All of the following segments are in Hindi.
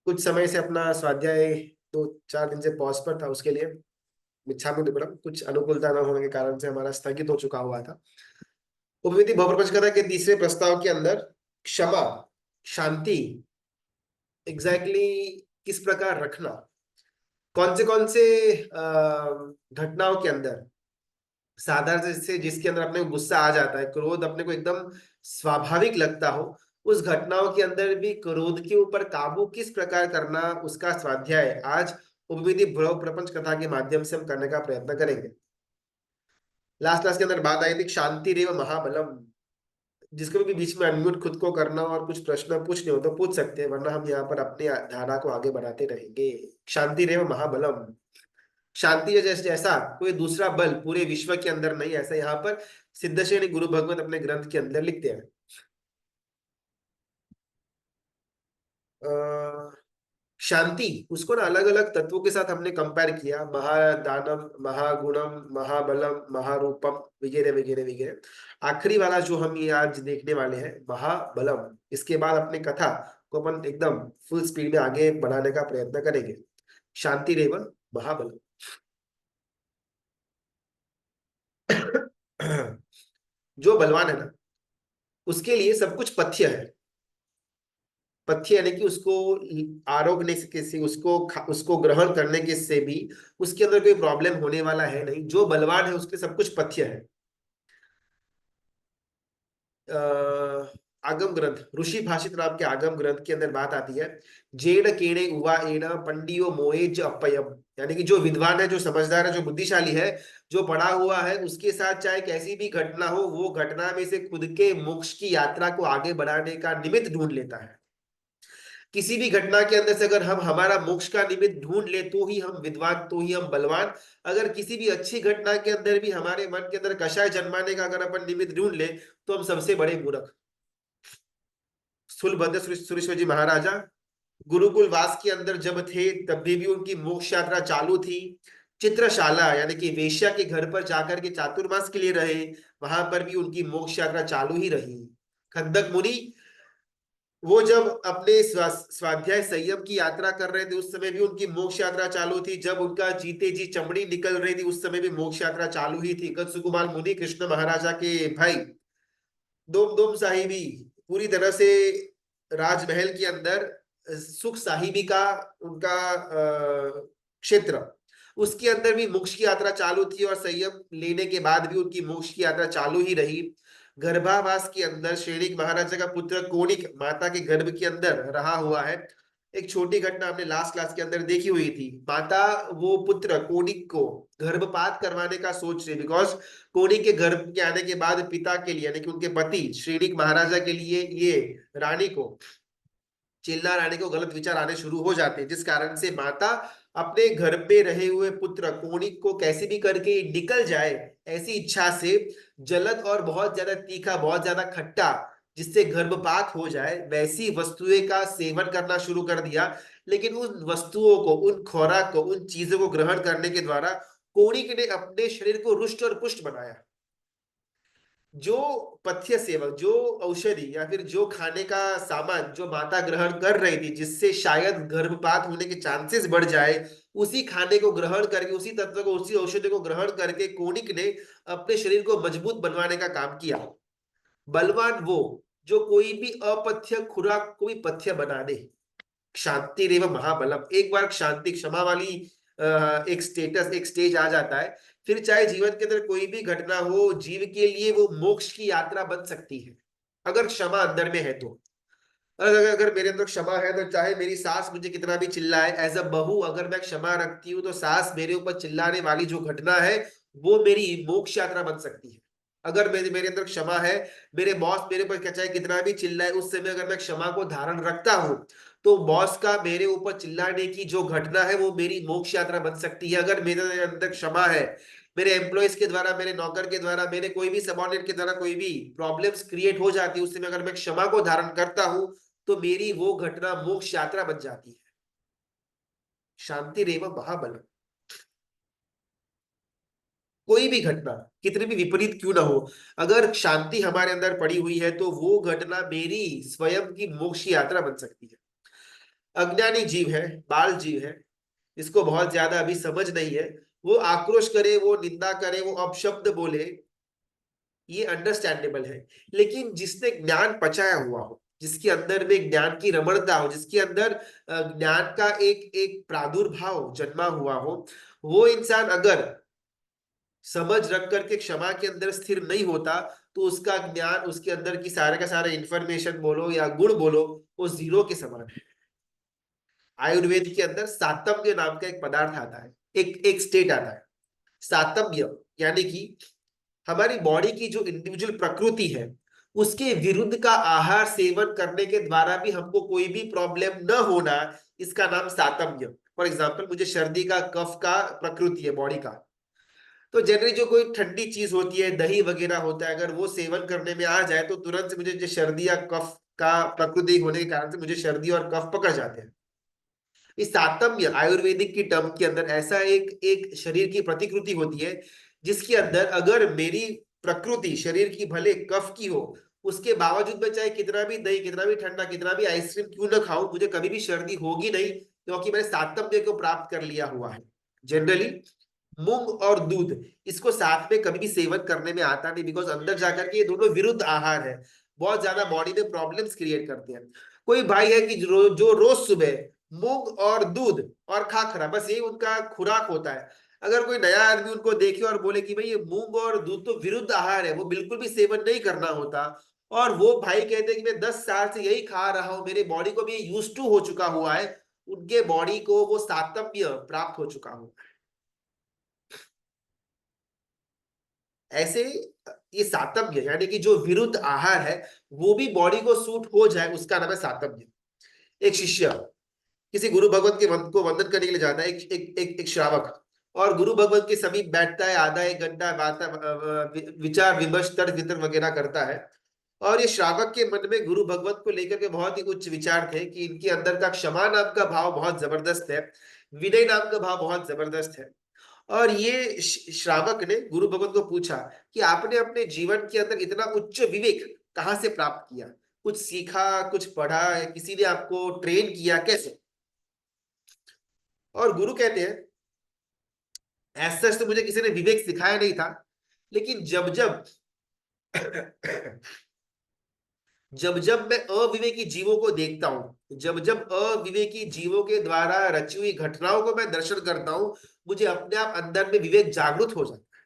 कुछ समय से अपना स्वाध्याय 2-4 दिन से पॉज पर था, उसके लिए मिच्छामि कुछ अनुकूलता न होने के कारण से हमारा स्थगित हो चुका हुआ था। उपमिति बहुप्रपंच कथा के तीसरे प्रस्ताव के अंदर क्षमा, शांति एग्जैक्टली किस प्रकार रखना, कौन से घटनाओं के अंदर साधारण से जिसके अंदर अपने को गुस्सा आ जाता है, क्रोध अपने को एकदम स्वाभाविक लगता हो, उस घटनाओं के अंदर भी क्रोध के ऊपर काबू किस प्रकार करना, उसका स्वाध्याय आज उपविधि भ्रव प्रपंच कथा के माध्यम से हम करने का प्रयत्न करेंगे। लास्ट क्लास के अंदर बात आई थी शांति रेव महाबलम। जिसको भी बीच में अनम्यूट खुद को करना और कुछ प्रश्न पूछने हो तो पूछ सकते हैं, वरना हम यहाँ पर अपनी धारा को आगे बढ़ाते रहेंगे। शांति रेव महाबलम, शांति जैसा कोई दूसरा बल पूरे विश्व के अंदर नहीं, ऐसा यहाँ पर सिद्धश्रेणी गुरु भगवत अपने ग्रंथ के अंदर लिखते हैं। शांति उसको ना अलग अलग तत्वों के साथ हमने कंपेयर किया, महादानम, महागुणम, महाबलम, महारूपम वगैरह वगैरह वगैरह। आखिरी वाला जो हम ये आज देखने वाले हैं महाबलम, इसके बाद अपने कथा को अपन एकदम फुल स्पीड में आगे बढ़ाने का प्रयत्न करेंगे। शांति रेव महाबलम। जो बलवान है ना, उसके लिए सब कुछ पथ्य है। पथ्य यानी कि उसको आरोगने से, उसको ग्रहण करने के से भी उसके अंदर कोई प्रॉब्लम होने वाला है नहीं। जो बलवान है उसके सब कुछ पथ्य है। आगम ग्रंथ, ऋषि भाषित नाम के आगम ग्रंथ के अंदर बात आती है, जेड केणे उवा एण पंडियो मोएज अपयम, यानी कि जो विद्वान है, जो समझदार है, जो बुद्धिशाली है, जो पढ़ा हुआ है, उसके साथ चाहे कैसी भी घटना हो, वो घटना में से खुद के मोक्ष की यात्रा को आगे बढ़ाने का निमित्त ढूंढ लेता है। किसी भी घटना के अंदर से अगर हम हमारा मोक्ष का निमित्त ढूंढ ले तो ही हम विद्वान, तो ही हम बलवान। अगर किसी भी अच्छी घटना के अंदर भी हमारे मन के अंदर कषाय जन्माने का अगर अपन निमित्त ढूंढ ले तो हम सबसे बड़े मूर्ख। स्थूलभद्र सुरेश्वर जी महाराजा गुरुकुल वास के अंदर जब थे तब भी उनकी मोक्ष यात्रा चालू थी। चित्रशाला यानी कि वेश्या के घर पर जाकर के चातुर्मास के लिए रहे, वहां पर भी उनकी मोक्ष यात्रा चालू ही रही। खंदक मुनि, वो जब अपने स्वाध्याय संयम की यात्रा कर रहे थे उस समय भी उनकी मोक्ष यात्रा चालू थी। जब उनका जीते जी चमड़ी निकल रही थी उस समय भी मोक्ष यात्रा चालू ही थी। गत सुकुमार मुनि कृष्ण महाराजा के भाई दोम दोम साहिबी पूरी तरह से राजमहल के अंदर सुख साहिबी का उनका क्षेत्र, उसके अंदर भी मोक्ष की यात्रा चालू थी और संयम लेने के बाद भी उनकी मोक्ष की यात्रा चालू ही रही। गर्भावास के अंदर श्रेणिक महाराजा का पुत्र कोणिक माता के गर्भ के अंदर रहा हुआ है। एक छोटी घटना हमने लास्ट क्लास के अंदर देखी हुई थी। माता वो पुत्र कोणिक को गर्भपात करवाने का सोच रही, बिकॉज कोणिक के गर्भ के आने के बाद पिता के लिए यानी कि उनके पति श्रेणिक महाराजा के लिए ये रानी को, चिल्ला रानी को गलत विचार आने शुरू हो जाते हैं, जिस कारण से माता अपने घर पे रहे हुए पुत्र कोणिक को कैसे भी करके निकल जाए ऐसी इच्छा से जलद और बहुत ज्यादा तीखा, बहुत ज्यादा खट्टा, जिससे गर्भपात हो जाए वैसी वस्तुएं का सेवन करना शुरू कर दिया। लेकिन उन वस्तुओं को, उन खुराक को, उन चीजों को ग्रहण करने के द्वारा कोणिक ने अपने शरीर को रुष्ट और पुष्ट बनाया। जो पथ्य सेवक, जो औषधि या फिर जो खाने का सामान जो माता ग्रहण कर रही थी जिससे शायद गर्भपात होने के चांसेस बढ़ जाए, उसी खाने को ग्रहण करके, उसी तत्व को, उसी औषधि को ग्रहण करके कोणिक ने अपने शरीर को मजबूत बनवाने का काम किया। बलवान वो जो कोई भी अपथ्य खुराक को भी पथ्य बना दे। शांति रेव महाबलम, एक बार शांति क्षमा वाली एक स्टेटस, एक स्टेज आ जाता है, फिर चाहे जीवन के अंदर कोई भी घटना हो, जीव के लिए वो मोक्ष की यात्रा बन सकती है अगर क्षमा अंदर में है तो। अगर मेरे अंदर क्षमा है तो चाहे मेरी सास मुझे कितना भी चिल्लाए, एज अ बहू अगर मैं क्षमा रखती हूँ तो सास मेरे ऊपर चिल्लाने वाली जो घटना है वो मेरी मोक्ष यात्रा बन सकती है। अगर मेरे मेरे अंदर क्षमा है, मेरे बॉस मेरे ऊपर चाहे कितना भी चिल्लाए, उस समय अगर मैं क्षमा को धारण रखता हूँ तो बॉस का मेरे ऊपर चिल्लाने की जो घटना है वो मेरी मोक्ष यात्रा बन सकती है। अगर मेरे अंदर क्षमा है, मेरे एम्प्लॉयज के द्वारा, मेरे नौकर के द्वारा, मेरे कोई भी सबॉर्डिनेट के द्वारा कोई भी प्रॉब्लम्स क्रिएट हो जाती है, उस समय अगर मैं क्षमा को धारण करता हूं तो मेरी वो घटना मोक्ष यात्रा बन जाती है। शांति रेव महाबल, कोई भी घटना कितनी भी विपरीत क्यों ना हो, अगर शांति हमारे अंदर पड़ी हुई है तो वो घटना मेरी स्वयं की मोक्ष यात्रा बन सकती है। अज्ञानी जीव है, बाल जीव है, इसको बहुत ज्यादा अभी समझ नहीं है, वो आक्रोश करे, वो निंदा करे, वो अपशब्द बोले, ये अंडरस्टैंडेबल है। लेकिन जिसने ज्ञान पचाया हुआ हो, जिसके अंदर में ज्ञान की रमणता हो, जिसके अंदर ज्ञान का एक एक प्रादुर्भाव जन्मा हुआ हो, वो इंसान अगर समझ रख करके क्षमा के अंदर स्थिर नहीं होता, तो उसका ज्ञान, उसके अंदर की सारे का सारा इंफॉर्मेशन बोलो या गुण बोलो, वो जीरो के समान है। आयुर्वेद के अंदर सातम्य नाम का एक पदार्थ आता है, एक एक स्टेट आता है सातम्य, यानी कि हमारी बॉडी की जो इंडिविजुअल प्रकृति है, उसके विरुद्ध का आहार सेवन करने के द्वारा भी हमको कोई भी प्रॉब्लम न होना, इसका नाम सातम्य। फॉर एग्जाम्पल, मुझे सर्दी का, कफ का प्रकृति है बॉडी का, तो जनरली जो कोई ठंडी चीज होती है, दही वगैरह होता है, अगर वो सेवन करने में आ जाए तो तुरंत से मुझे जो सर्दी या कफ का प्रकृति होने के कारण से मुझे सर्दी और कफ पकड़ जाते हैं। इस सातम्य आयुर्वेदिक की टर्म के अंदर ऐसा एक एक शरीर की प्रतिकृति होती है, जिसके अंदर अगर मेरी प्रकृति शरीर की भले कफ की हो, उसके बावजूद मैं चाहे कितना भी दही, कितना भी ठंडा, कितना भी आइसक्रीम क्यों ना खाऊं, मुझे कभी भी सर्दी होगी नहीं, क्योंकि मैंने सातम्य को प्राप्त कर लिया हुआ है। जनरली मूंग और दूध, इसको साथ में कभी भी सेवन करने में आता नहीं, बिकॉज अंदर जाकर के ये दोनों विरुद्ध आहार है, बहुत ज्यादा बॉडी में प्रॉब्लम्स क्रिएट करते हैं। कोई भाई है कि जो रोज सुबह मूंग और दूध और खाखरा, बस ये उनका खुराक होता है। अगर कोई नया आदमी उनको देखे और बोले कि भाई ये मूंग और दूध तो विरुद्ध आहार है, वो बिल्कुल भी सेवन नहीं करना होता, और वो भाई कहते हैं कि मैं 10 साल से यही खा रहा हूं, मेरे बॉडी को भी यूज टू हो चुका हुआ है, उनके बॉडी को वो सातत्य प्राप्त हो चुका हुआ है। ऐसे ये सातत्य यानी कि जो विरुद्ध आहार है, वो भी बॉडी को सूट हो जाए, उसका नाम है सातत्य। एक शिष्य किसी गुरु भगवत के को वंदन करने के लिए जाता है, एक श्रावक, और गुरु भगवत के समीप बैठता है, आधा एक घंटा बात विचार विमर्श तर्क वितर्क वगैरह करता है। और ये श्रावक के मन में गुरु भगवत को लेकर के बहुत ही उच्च विचार थे कि इनके अंदर का क्षमा नाम का भाव बहुत जबरदस्त है, विनय नाम का भाव बहुत जबरदस्त है। और ये श्रावक ने गुरु भगवत को पूछा कि आपने अपने जीवन के अंदर इतना उच्च विवेक कहाँ से प्राप्त किया, कुछ सीखा, कुछ पढ़ा, किसी ने आपको ट्रेन किया, कैसे? और गुरु कहते हैं, ऐसा तो मुझे किसी ने विवेक सिखाया नहीं था, लेकिन जब जब जब जब मैं अविवेकी जीवों को देखता हूं, जब जब अविवेकी जीवों के द्वारा रची हुई घटनाओं को मैं दर्शन करता हूं, मुझे अपने आप अंदर में विवेक जागृत हो जाता है।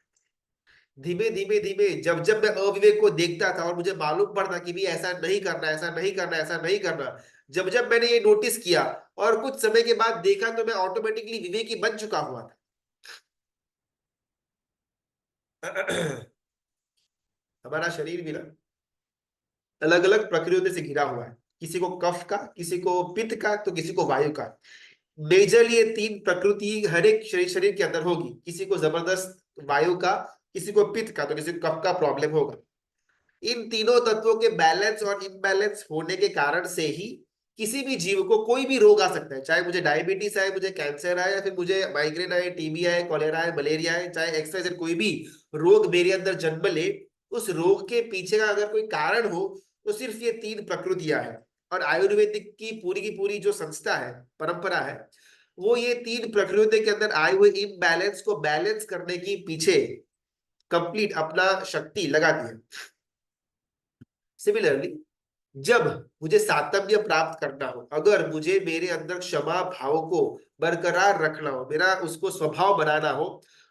धीमे धीमे धीमे जब जब मैं अविवेक को देखता था और मुझे मालूम पड़ता कि भी ऐसा नहीं करना, ऐसा नहीं करना, ऐसा नहीं करना, जब जब मैंने ये नोटिस किया और कुछ समय के बाद देखा, तो मैं ऑटोमेटिकली विवेकी बन चुका हुआ था। हमारा शरीर भी ना अलग अलग प्रकृति से घिरा हुआ है, किसी को कफ का, किसी को पित्त का, तो किसी को वायु का। मेजरली ये तीन प्रकृति हर एक शरीर के अंदर होगी, किसी को जबरदस्त वायु का, किसी को पित्त का, तो किसी को कफ का प्रॉब्लम होगा। इन तीनों तत्वों के बैलेंस और इम्बैलेंस होने के कारण से ही किसी भी जीव को कोई भी रोग आ सकता है, चाहे मुझे डायबिटीज आए, मुझे कैंसर आए, या फिर मुझे माइग्रेन आए, टीबी आए, कॉलेरा आए, मलेरिया आए, चाहे एक्सवाइजेड कोई भी रोग मेरे अंदर जन्म ले, उस रोग के पीछे का अगर कोई कारण हो, तो सिर्फ ये तीन प्रकृतियां हैं। और आयुर्वेदिक की पूरी जो संस्था है, परंपरा है, वो ये तीन प्रकृति के अंदर आए हुए इम्बैलेंस को बैलेंस करने की पीछे कंप्लीट अपना शक्ति लगाती है। सिमिलरली, जब मुझे सातत्य प्राप्त करना हो, अगर मुझे मेरे अंदर क्षमा भाव को बरकरार रखना हो, मेरा उसको स्वभाव बनाना हो,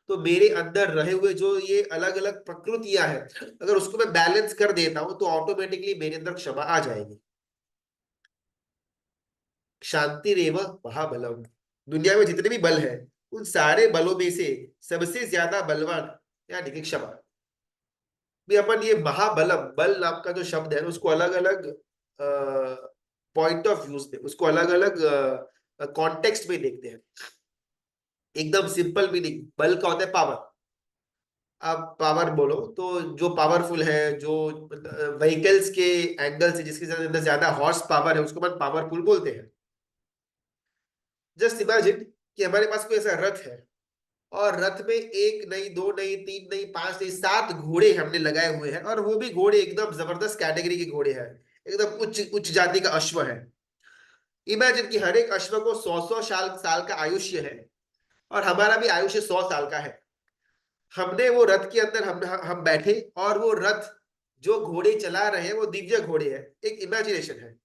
तो मेरे अंदर रहे हुए जो ये अलग अलग प्रकृतियां हैं, अगर उसको मैं बैलेंस कर देता हूं, तो ऑटोमेटिकली मेरे अंदर क्षमा आ जाएगी। शांति रेव महाबलम। दुनिया में जितने भी बल है, उन सारे बलों में से सबसे ज्यादा बलवान यानी कि क्षमा। भी अपन ये महाबलम बल नाम का जो शब्द है, उसको अलग अलग पॉइंट ऑफ व्यूज में, उसको अलग अलग कॉन्टेक्स्ट में देखते हैं। एकदम सिंपल मीनिंग बल का होता है पावर। आप पावर बोलो तो जो पावरफुल है, जो व्हीकल्स के एंगल से जिसके अंदर ज्यादा हॉर्स पावर है, उसको अपन पावरफुल बोलते हैं। जस्ट इमेजिन कि हमारे पास कोई ऐसा रथ है, और रथ में एक नहीं, दो नहीं, तीन नहीं, पांच नहीं, 7 घोड़े हमने लगाए हुए हैं, और वो भी घोड़े एकदम जबरदस्त कैटेगरी के घोड़े हैं, एकदम उच्च उच्च जाति का अश्व है। इमेजिन कि हर एक अश्व को 100-100 साल साल का आयुष्य है, और हमारा भी आयुष्य 100 साल का है। हमने वो रथ के अंदर हम बैठे, और वो रथ जो घोड़े चला रहे हैं वो दिव्य घोड़े हैं, एक इमेजिनेशन है।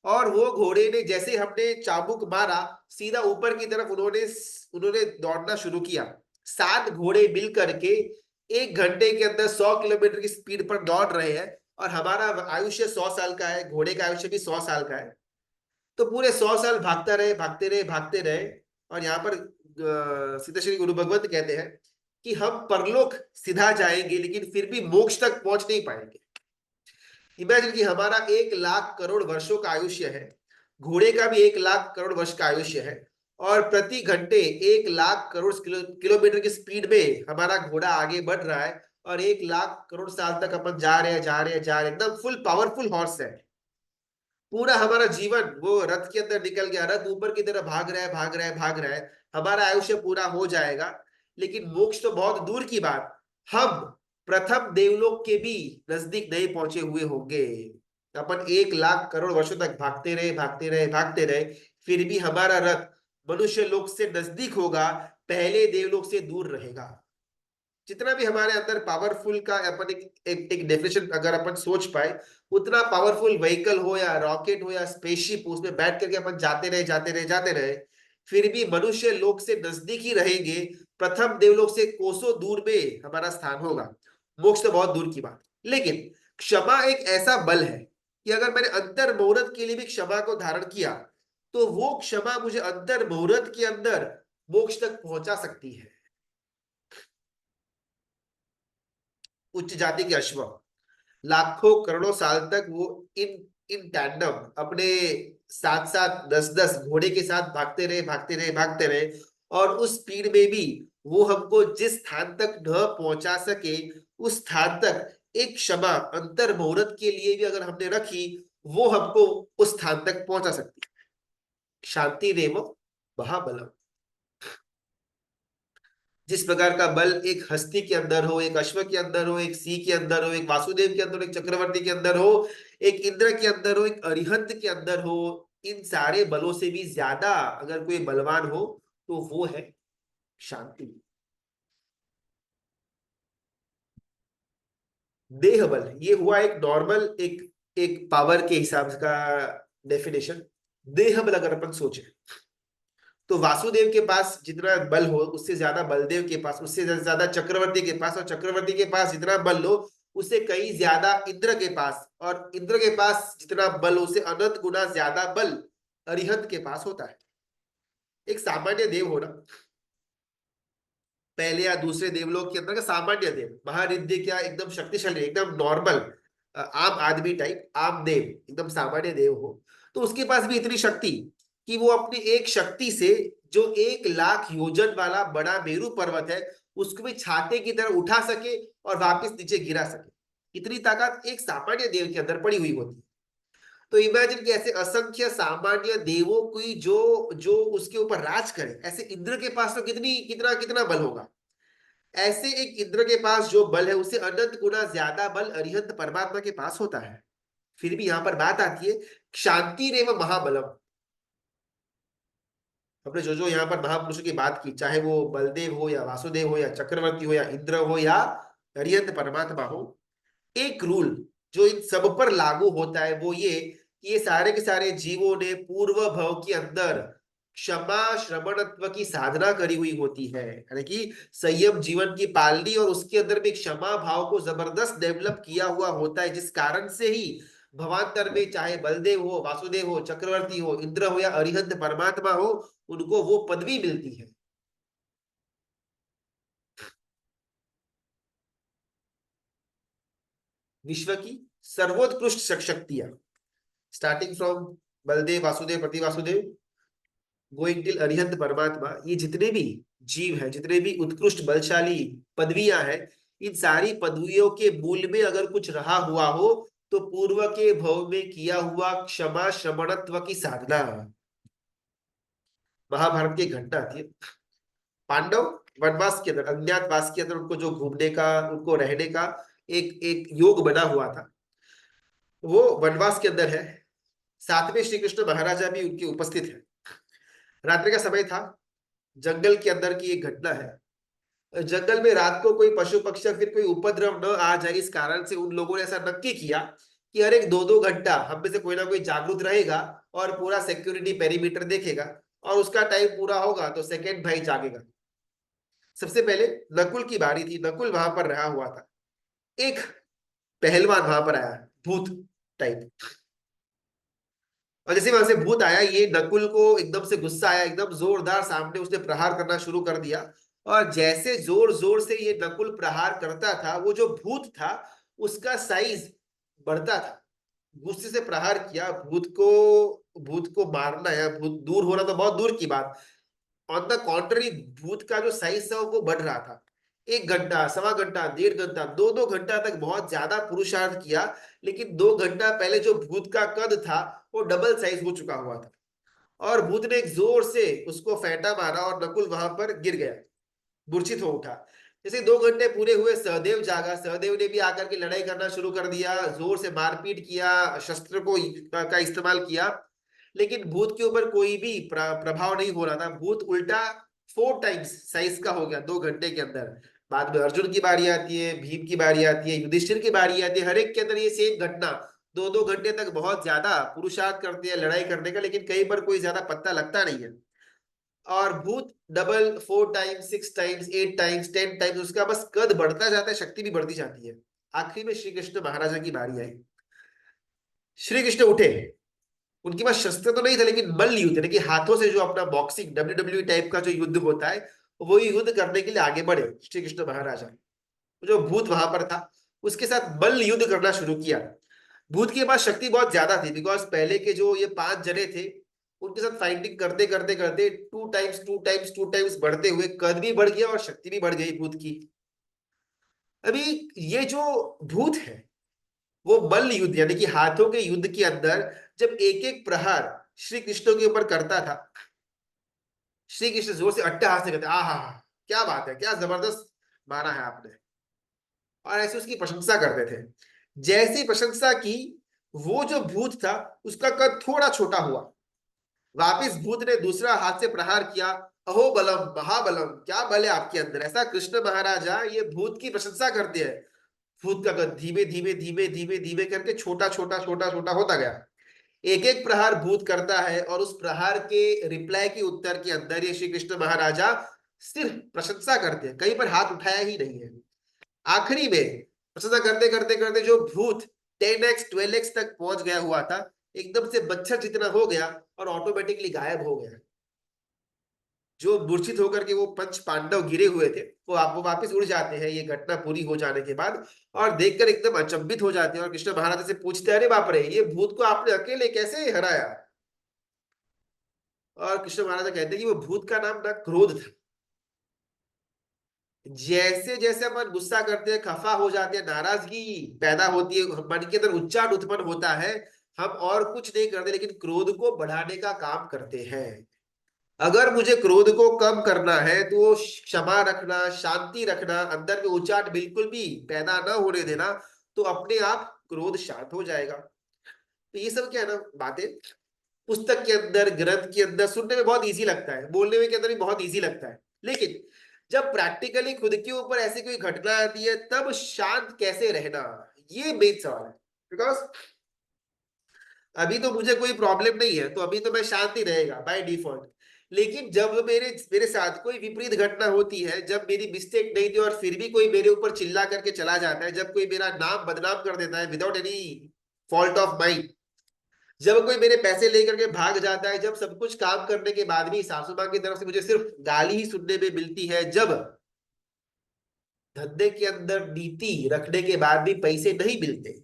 और वो घोड़े ने जैसे हमने चाबुक मारा, सीधा ऊपर की तरफ उन्होंने उन्होंने दौड़ना शुरू किया। 7 घोड़े मिल करके 1 घंटे के अंदर 100 किलोमीटर की स्पीड पर दौड़ रहे हैं, और हमारा आयुष्य 100 साल का है, घोड़े का आयुष्य भी 100 साल का है। तो पूरे 100 साल भागता रहे, भागते रहे, भागते रहे। और यहाँ पर सीता श्री गुरु भगवत कहते हैं कि हम परलोक सीधा जाएंगे, लेकिन फिर भी मोक्ष तक पहुंच नहीं पाएंगे। इमेजिन कि हमारा 1 लाख करोड़ वर्षों का आयुष्य है, घोड़े का भी 1 लाख करोड़ वर्ष का आयुष्य है, और प्रति घंटे 1 लाख करोड़ किलोमीटर की स्पीड में हमारा घोड़ा आगे बढ़ रहा है, और 1 लाख करोड़ साल तक अपन जा रहे हैं, जा रहे हैं, जा रहे हैं, एकदम फुल पावरफुल हॉर्स है। पूरा हमारा जीवन वो रथ के अंदर निकल गया, रथ ऊपर की तरफ भाग रहा है, भाग रहा है, भाग रहा है। हमारा आयुष्य पूरा हो जाएगा, लेकिन मोक्ष तो बहुत दूर की बात, हम प्रथम देवलोक के भी नजदीक नहीं पहुंचे हुए होंगे। अपन 1 लाख करोड़ वर्षों तक भागते रहे, भागते रहे, भागते रहे, फिर भी हमारा रथ मनुष्य लोक से नजदीक होगा, पहले देवलोक से दूर रहेगा। जितना भी हमारे अंदर पावरफुल का अपन एक डेफिनेशन अगर अपन सोच पाए, उतना पावरफुल व्हीकल हो या रॉकेट हो या स्पेसशिप, उसमें बैठ करके अपन जाते रहे, जाते रहे, जाते रहे, फिर भी मनुष्य लोक से नजदीक ही रहेंगे। प्रथम देवलोक से कोसों दूर में हमारा स्थान होगा, मोक्ष तो बहुत दूर की बात। लेकिन क्षमा एक ऐसा बल है कि अगर मैंने अंतर मुहूर्त के लिए भी क्षमा को धारण किया, तो वो क्षमा मुझे अंतर मुहूर्त के अंदर मोक्ष तक पहुंचा सकती है। उच्च जाति के अश्व लाखों करोड़ों साल तक वो इन इन टैंडम अपने साथ साथ 10-10 घोड़े के साथ भागते रहे, भागते रहे, भागते रहे, और उस स्पीड में भी वो हमको जिस स्थान तक न पहुंचा सके, उस स्थान तक एक क्षमा अंतर मुहूर्त के लिए भी अगर हमने रखी, वो हमको उस स्थान तक पहुंचा सकती है। शांति रेव महाबलम। जिस प्रकार का बल एक हस्ती के अंदर हो, एक अश्व के अंदर हो, एक सिंह के अंदर हो, एक वासुदेव के अंदर हो, एक चक्रवर्ती के अंदर हो, एक इंद्र के अंदर हो, एक अरिहंत के अंदर हो, इन सारे बलों से भी ज्यादा अगर कोई बलवान हो, तो वो है शांति। देह बल ये हुआ एक नॉर्मल एक एक पावर के हिसाब का डेफिनेशन। देह बल अगर अपन सोचे, तो वासुदेव के पास जितना बल हो, उससे ज्यादा बलदेव के पास, उससे ज्यादा चक्रवर्ती के पास, और चक्रवर्ती के पास जितना बल हो, उससे कई ज्यादा इंद्र के पास, और इंद्र के पास जितना बल हो, उससे अनंत गुना ज्यादा बल अरिहंत के पास होता है। एक सामान्य देव होना, पहले या दूसरे देवलोक के अंदर का सामान्य देव, महारिद्ध क्या एकदम शक्तिशाली, एकदम नॉर्मल आम आदमी टाइप, आम देव, एकदम सामान्य देव हो, तो उसके पास भी इतनी शक्ति कि वो अपनी एक शक्ति से जो 1 लाख योजन वाला बड़ा मेरू पर्वत है, उसको भी छाते की तरह उठा सके और वापस नीचे गिरा सके। इतनी ताकत एक सामान्य देव के अंदर पड़ी हुई होती है। तो इमेजिन कि ऐसे असंख्य सामान्य देवों की जो जो उसके ऊपर राज करे, ऐसे इंद्र के पास तो कितनी कितना कितना बल होगा। ऐसे एक इंद्र के पास जो बल है, उससे अनंत गुना ज्यादा बल अरिहंत परमात्मा के पास होता है। फिर भी यहां पर बात आती है शांति रेव महाबलम। हमने जो जो यहाँ पर महापुरुषों की बात की, चाहे वो बलदेव हो या वासुदेव हो या चक्रवर्ती हो या इंद्र हो या अरिहंत परमात्मा हो, एक रूल जो इन सब पर लागू होता है वो ये कि ये सारे के सारे जीवों ने पूर्व भव के अंदर क्षमा श्रमणत्व की साधना करी हुई होती है, यानी कि संयम जीवन की पालनी, और उसके अंदर भी क्षमा भाव को जबरदस्त डेवलप किया हुआ होता है, जिस कारण से ही भवांतर में चाहे बलदेव हो, वासुदेव हो, चक्रवर्ती हो, इंद्र हो या अरिहंत परमात्मा हो, उनको वो पदवी मिलती है। विश्व की सर्वोत्कृष्ट शक्तियां, स्टार्टिंग फ्रॉम बलदेव, वासुदेव, प्रति वासुदेव, गोइंग टिल अरिहंत परमात्मा, ये जितने भी जीव हैं, जितने भी उत्कृष्ट बलशाली पदवियां हैं, इन सारी पदवियों के मूल में अगर कुछ रहा हुआ हो, तो पूर्व के भव में किया हुआ क्षमा श्रमणत्व की साधना। महाभारत की घटना थी, पांडव वनवास के अंदर, अज्ञातवास के अंदर, उनको जो घूमने का, उनको रहने का एक एक योग बना हुआ था, वो वनवास के अंदर है। साथ में श्री कृष्ण महाराजा भी उनके उपस्थित है। रात्रि का समय था, जंगल के अंदर की एक घटना है। जंगल में रात को कोई पशु पक्षी या फिर कोई उपद्रव न आ जाए, इस कारण से उन लोगों ने ऐसा नक्की किया कि हर एक 2-2 घंटा हम में से कोई ना कोई जागरूक रहेगा और पूरा सिक्योरिटी पेरीमीटर देखेगा, और उसका टाइम पूरा होगा तो सेकेंड भाई जागेगा। सबसे पहले नकुल की बारी थी। नकुल वहां पर रहा हुआ था। एक पहलवान वहां पर आया, भूत टाइप। और जैसे वहां से भूत आया, ये नकुल को एकदम से गुस्सा आया, एकदम जोरदार सामने उसने प्रहार करना शुरू कर दिया। और जैसे जोर जोर से ये नकुल प्रहार करता था, वो जो भूत था उसका साइज बढ़ता था। गुस्से से प्रहार किया भूत को मारना या भूत दूर होना तो बहुत दूर की बात। ऑन द कॉन्ट्ररी, भूत का जो साइज था वो बढ़ रहा था। 1 घंटा, सवा घंटा, 1.5 घंटा, 2-2 घंटा तक बहुत ज्यादा पुरुषार्थ किया। लेकिन 2 घंटा पहले जो भूत का कद था वो डबल साइज हो चुका हुआ था। और भूत ने एक जोर से उसको फेंटा मारा और नकुल वहां पर गिर गया, मूर्छित हो उठा। जैसे 2 घंटे पूरे हुए, सहदेव जागा। सहदेव ने भी आकर के लड़ाई करना शुरू कर दिया, जोर से मारपीट किया, शस्त्र का इस्तेमाल किया। लेकिन भूत के ऊपर कोई भी प्रभाव नहीं हो रहा था। भूत उल्टा 4 टाइम्स साइज का हो गया 2 घंटे के अंदर। बाद में अर्जुन की बारी आती है, भीम की बारी आती है, युधिष्ठिर की बारी आती है। हर एक के अंदर ये सेम घटना। 2-2 घंटे तक बहुत ज्यादा पुरुषार्थ करते हैं लड़ाई करने का, लेकिन कहीं पर कोई ज्यादा पत्ता लगता नहीं है। और भूत double, 4 times, 6 times, 8 times, 10 times, उसका बस कद बढ़ता जाता है, शक्ति भी बढ़ती जाती है। आखिरी में श्री कृष्ण महाराजा की बारी आई। श्री कृष्ण उठे। उनके पास शस्त्र तो नहीं था, लेकिन मल्ल युद्ध यानी कि हाथों से जो अपना बॉक्सिंग, WWE टाइप का जो युद्ध होता है, वो युद्ध करने के लिए आगे बढ़े श्री कृष्ण महाराजा। जो भूत वहां पर था उसके साथ मल्ल युद्ध करना शुरू किया। भूत के पास शक्ति बहुत ज्यादा थी, बिकॉज पहले के जो ये 5 जने थे उनके साथ फाइटिंग करते करते करते 2 टाइम्स, 2 टाइम्स, 2 टाइम्स बढ़ते हुए कद भी बढ़ गया और शक्ति भी बढ़ गई भूत की। अभी ये जो भूत है वो मल्ल युद्ध यानी कि हाथों के युद्ध के अंदर जब एक एक प्रहार श्री कृष्ण के ऊपर करता था, श्री कृष्ण जोर से अट्टहास से कहते, आहा, क्या बात है, क्या जबरदस्त मारा है आपने। और ऐसे उसकी प्रशंसा करते थे। जैसी प्रशंसा की, वो जो भूत था उसका कद थोड़ा छोटा हुआ। वापिस भूत ने दूसरा हाथ से प्रहार किया। अहो बलम महाबलम, क्या बल है आपके अंदर। ऐसा कृष्ण महाराजा ये भूत की प्रशंसा करते हैं। भूत का कद धीमे धीमे धीमे धीमे धीमे करके छोटा छोटा छोटा छोटा होता गया। एक एक प्रहार भूत करता है, और उस प्रहार के रिप्लाई के उत्तर के अंदर ये श्री कृष्ण महाराजा सिर्फ प्रशंसा करते हैं, कहीं पर हाथ उठाया ही नहीं है। आखिरी में प्रशंसा करते करते करते जो भूत 10x 12x तक पहुंच गया हुआ था, एकदम से मच्छर जितना हो गया और ऑटोमेटिकली गायब हो गया। जो मूर्छित होकर के वो 5 पांडव गिरे हुए थे, वो वापस उड़ जाते हैं ये घटना पूरी हो जाने के बाद। और देखकर एकदम अचंभित हो जाते हैं और कृष्ण महाराज से पूछते हैं, अरे बाप रे, ये भूत को आपने अकेले कैसे हराया। और कृष्ण महाराज कहते हैं कि वो भूत का नाम ना क्रोध था। जैसे जैसे अपन गुस्सा करते हैं, खफा हो जाते हैं, नाराजगी पैदा होती है, मन के अंदर उच्चाट उत्पन्न होता है, हम और कुछ नहीं करते लेकिन क्रोध को बढ़ाने का काम करते हैं। अगर मुझे क्रोध को कम करना है तो वो क्षमा रखना, शांति रखना, अंदर में उच्चाट बिल्कुल भी पैदा ना होने देना, तो अपने आप क्रोध शांत हो जाएगा। तो ये सब क्या है ना बातें, पुस्तक के अंदर, ग्रंथ के अंदर सुनने में बहुत इजी लगता है, बोलने में के अंदर भी बहुत इजी लगता है, लेकिन जब प्रैक्टिकली खुद के ऊपर ऐसी कोई घटना आती है तब शांत कैसे रहना, ये मेन सवाल है। बिकॉज अभी तो मुझे कोई प्रॉब्लम नहीं है, तो अभी तो मैं शांत ही रहेगा बाय डिफॉल्ट। लेकिन जब मेरे मेरे साथ कोई विपरीत घटना होती है, जब मेरी मिस्टेक नहीं थी और फिर भी कोई मेरे ऊपर चिल्ला करके चला जाता है, जब कोई मेरा नाम बदनाम कर देता है without any fault of mind, जब कोई मेरे पैसे लेकर के भाग जाता है, जब सब कुछ काम करने के बाद भी सासू माँ की तरफ से मुझे सिर्फ गाली ही सुनने में मिलती है, जब धंधे के अंदर नीति रखने के बाद भी पैसे नहीं मिलते,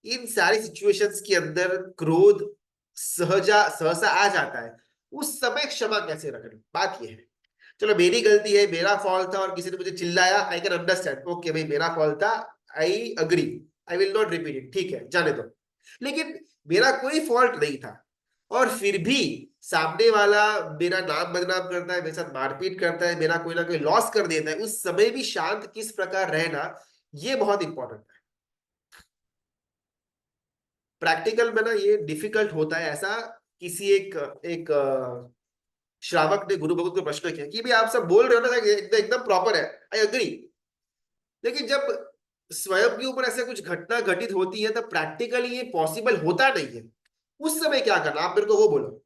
इन सारी सिचुएशंस के अंदर क्रोध सहसा आ जाता है। उस समय क्षमा कैसे रखना, बात यह है। चलो मेरी गलती है, मेरा फॉल्ट था और किसी ने मुझे चिल्लाया, आई कैन अंडरस्टैंड, ओके भाई मेरा फॉल्ट था, I agree, I will not repeat it, ठीक है जाने दो। लेकिन मेरा कोई फॉल्ट नहीं था और फिर भी सामने वाला मेरा नाम बदनाम करता है, मेरे साथ मारपीट करता है, मेरा कोई ना कोई लॉस कर देता है, उस समय भी शांत किस प्रकार रहना, ये बहुत इंपॉर्टेंट है। प्रैक्टिकल में ना ये डिफिकल्ट होता है। ऐसा किसी एक एक श्रावक ने गुरु भगवत को प्रश्न किया कि भाई आप सब बोल रहे हो ना एकदम एकदम प्रॉपर है, आई अग्री, लेकिन जब स्वयं के ऊपर ऐसे कुछ घटना घटित होती है तब प्रैक्टिकली ये पॉसिबल होता नहीं है। उस समय क्या करना, आप मेरे को वो बोलो।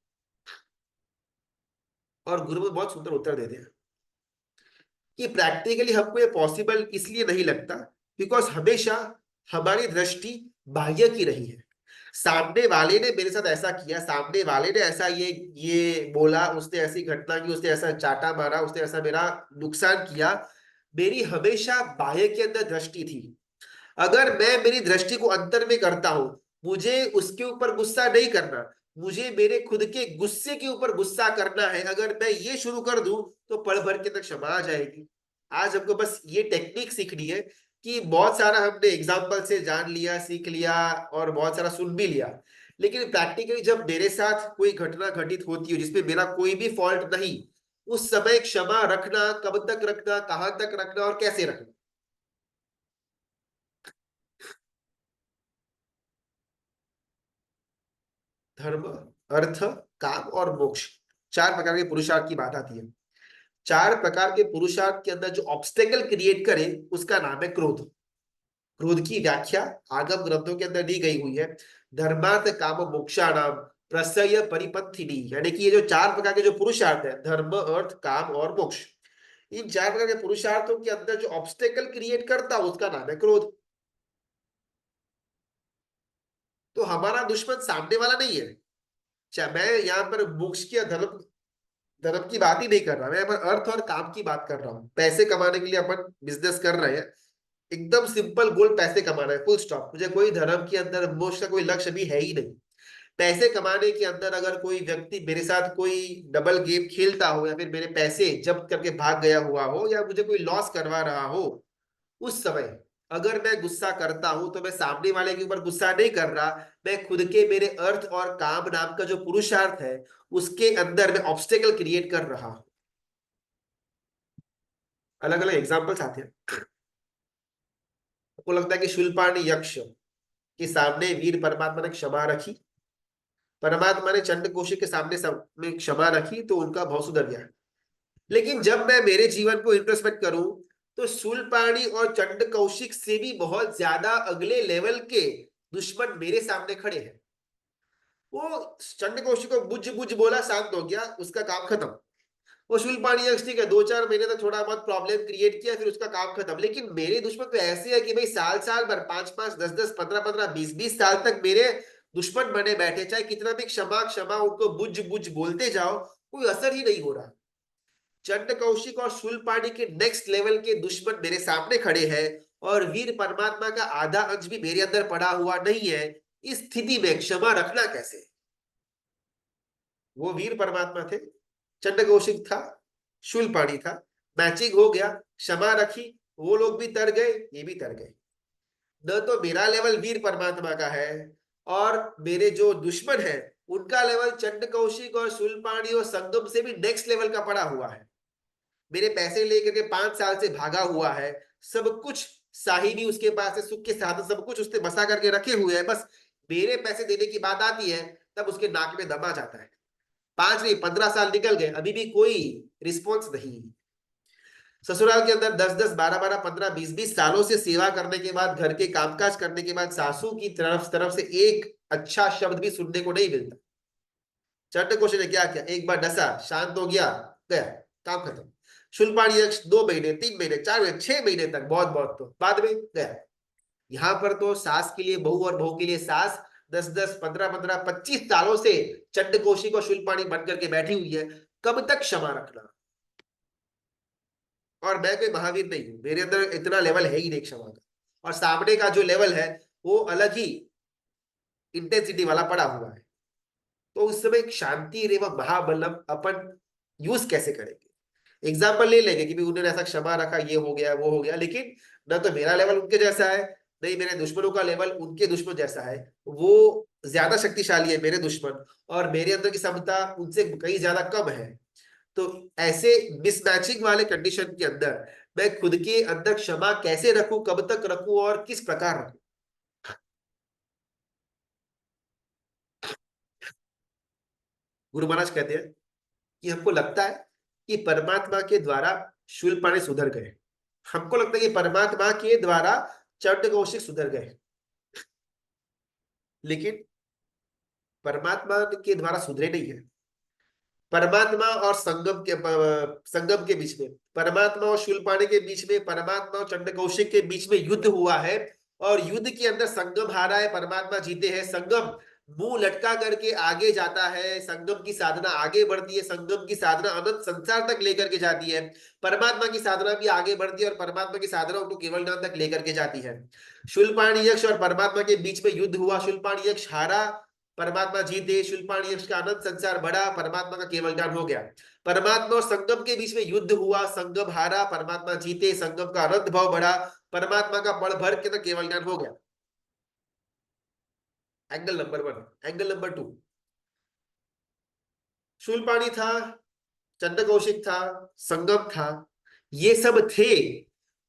और गुरु बहुत सुंदर उत्तर देते हैं कि प्रैक्टिकली हमको ये पॉसिबल इसलिए नहीं लगता बिकॉज हमेशा हमारी दृष्टि बाह्य की रही है। सामने वाले ने मेरे साथ ऐसा किया, सामने वाले ने ऐसा ये बोला, उसने ऐसी घटना की, उसने ऐसा चाटा मारा, उसने ऐसा मेरा नुकसान किया। मेरी हमेशा बाह्य के अंदर दृष्टि थी। अगर मैं मेरी दृष्टि को अंतर में करता हूं, मुझे उसके ऊपर गुस्सा नहीं करना, मुझे मेरे खुद के गुस्से के ऊपर गुस्सा करना है, अगर मैं ये शुरू कर दूं तो पल भर के अंदर क्षमा आ जाएगी। आज हमको बस ये टेक्निक सीखनी है कि बहुत सारा हमने एग्जाम्पल से जान लिया, सीख लिया और बहुत सारा सुन भी लिया, लेकिन प्रैक्टिकली जब मेरे साथ कोई घटना घटित होती है जिसमें मेरा कोई भी फॉल्ट नहीं, उस समय क्षमा रखना, कब तक रखना, कहां तक रखना और कैसे रखना। धर्म, अर्थ, काम और मोक्ष, चार प्रकार के पुरुषार्थ की बात आती है। चार प्रकार के पुरुषार्थ के अंदर जो ऑब्स्टेकल क्रिएट करे उसका नाम है क्रोध। क्रोध की व्याख्या आगम ग्रंथों के अंदर दी गई हुई है, धर्मार्थ काम मोक्षाणाम प्रसय परिपंथिनी, यानी कि ये जो चार प्रकार के जो पुरुषार्थ है, धर्म अर्थ काम और मोक्ष, इन चार प्रकार के पुरुषार्थों के अंदर जो ऑब्स्टेकल क्रिएट करता है उसका नाम है क्रोध। तो हमारा दुश्मन सामने वाला नहीं है। चाहे मैं यहाँ पर मोक्ष की धर्म धर्म की बात ही नहीं कर रहा, मैं यहाँ पर अर्थ और काम की बात कर रहा हूँ। पैसे कमाने के लिए अपन बिजनेस कर रहे हैं, एकदम सिंपल गोल पैसे कमाना है, फुल स्टॉप। मुझे कोई धर्म के अंदर मोक्ष का कोई लक्ष्य भी है ही नहीं। पैसे कमाने के अंदर अगर कोई व्यक्ति मेरे साथ कोई डबल गेम खेलता हो, या फिर मेरे पैसे जब्त करके भाग गया हुआ हो, या मुझे कोई लॉस करवा रहा हो, उस समय अगर मैं गुस्सा करता हूं तो मैं सामने वाले के ऊपर गुस्सा नहीं कर रहा, मैं खुद के मेरे अर्थ और काम नाम का जो पुरुषार्थ है उसके अंदर मैं ऑब्स्टेकल क्रिएट कर रहा हूं। अलग अलग एग्जाम्पल्स आते हैं। आपको लगता है कि शूलपाणी यक्ष के सामने वीर परमात्मा ने क्षमा रखी, परमात्मा ने चंड कौशिक के सामने सब में क्षमा रखी तो उनका भाव सुधर गया। लेकिन जब मैं मेरे जीवन को इंट्रोस्पेक्ट करूं तो शूलपाणी और चंड कौशिक से भी बहुत ज्यादा अगले लेवल के दुश्मन मेरे सामने खड़े हैं। वो चंड कौशिक को बुझ बुझ बोला, शांत हो गया, उसका काम खत्म। वो शूलपाणी यक्ष ठीक है, 2-4 महीने तक थोड़ा बहुत प्रॉब्लम क्रिएट किया, फिर उसका काम खत्म। लेकिन मेरे दुश्मन तो ऐसे है कि भाई साल साल भर, 5-5, 10-10, 15-15, 20-20 साल तक मेरे दुश्मन बने बैठे, चाहे कितना भी क्षमा क्षमा उनको बुझ बुझ बोलते जाओ, कोई असर ही नहीं हो रहा। चंड कौशिक और शूलपाणी के नेक्स्ट लेवल के दुश्मन मेरे सामने खड़े हैं, और वीर परमात्मा का आधा अंश भी मेरे अंदर पड़ा हुआ नहीं है। इस स्थिति में क्षमा रखना कैसे? वो वीर परमात्मा थे, चंड कौशिक था, शूलपाणी था, मैचिंग हो गया, क्षमा रखी, वो लोग भी तर गए, ये भी तर गए। न तो मेरा लेवल वीर परमात्मा का है, और मेरे जो दुश्मन है उनका लेवल चंड कौशिक और शूलपाणी और संगम से भी नेक्स्ट लेवल का पड़ा हुआ है। मेरे पैसे लेकर के 5 साल से भागा हुआ है, सब कुछ साहिबी उसके पास है, सुख के साधन सब कुछ उसने बसा करके रखे हुए हैं, बस मेरे पैसे देने की बात आती है तब उसके नाक में दम आ जाता है। 5 नहीं 15 साल निकल गए, अभी भी कोई रिस्पॉन्स नहीं। ससुराल के अंदर 10-10, 12-12, 15, 20-20 सालों से सेवा करने के बाद, घर के कामकाज करने के बाद, सासू की तरफ से एक अच्छा शब्द भी सुनने को नहीं मिलता। चंड कौशिक ने क्या किया, एक बार डसा, शांत हो गया, गया, काम खत्म। शूलपाणी यक्ष 2 महीने, 3 महीने, 4 महीने, 6 महीने तक, बहुत बहुत तो बाद में गया। यहाँ पर तो सास के लिए बहू और बहू के लिए सास 10-10, 15-15, 25 सालों से चंड कौशिक और शूलपाणी बनकर के बैठी हुई है। कब तक क्षमा रखना? और मैं कोई महावीर नहीं हूं, मेरे अंदर इतना लेवल है ही नहीं क्षमा का, और सामने का जो लेवल है वो अलग ही इंटेंसिटी वाला पड़ा हुआ है। तो उस समय शांति एवं महाबलम अपन यूज कैसे करेंगे? एग्जाम्पल ले लेंगे कि भी उन्होंने ऐसा क्षमा रखा, ये हो गया वो हो गया, लेकिन न तो मेरा लेवल उनके जैसा है, नहीं मेरे दुश्मनों का लेवल उनके दुश्मन जैसा है। वो ज्यादा शक्तिशाली है मेरे दुश्मन, और मेरे अंदर की क्षमता उनसे कहीं ज्यादा कम है। तो ऐसे मिसमैचिंग वाले कंडीशन के अंदर मैं खुद के अंदर क्षमा कैसे रखूं, कब तक रखूं और किस प्रकार रखूं? गुरु महाराज कहते हैं कि हमको लगता है कि परमात्मा के द्वारा शूलपाणी सुधर गए, हमको लगता है कि परमात्मा के द्वारा चंड कौशिक सुधर गए, लेकिन परमात्मा के द्वारा सुधरे नहीं है। परमात्मा और संगम के बीच में, परमात्मा और शूलपाणी के बीच में, परमात्मा और चंड कौशिक के बीच में युद्ध हुआ है, और युद्ध के अंदर संगम हारा है, परमात्मा जीते हैं। संगम मुंह लटका करके आगे जाता है, संगम की साधना आगे बढ़ती है, संगम की साधना अनंत संसार तक लेकर के जाती है। परमात्मा की साधना भी आगे बढ़ती है और परमात्मा की साधना उनको केवल ज्ञान तक लेकर के जाती है। शूलपाणी यक्ष और परमात्मा के बीच में युद्ध हुआ, शूलपाणी यक्ष हारा, परमात्मा जीते, शूलपाणी यक्ष का अनंत संसार बढ़ा, परमात्मा का केवल ज्ञान हो गया। परमात्मा और संगम के बीच में युद्ध हुआ, संगम हारा, परमात्मा जीते, संगम का अनंत भाव बढ़ा, परमात्मा का बड़ भर के केवल ज्ञान हो गया। Angle number 1। Angle number 2, Shoolpani था, चंद्र कौशिक था, संगम था, ये सब थे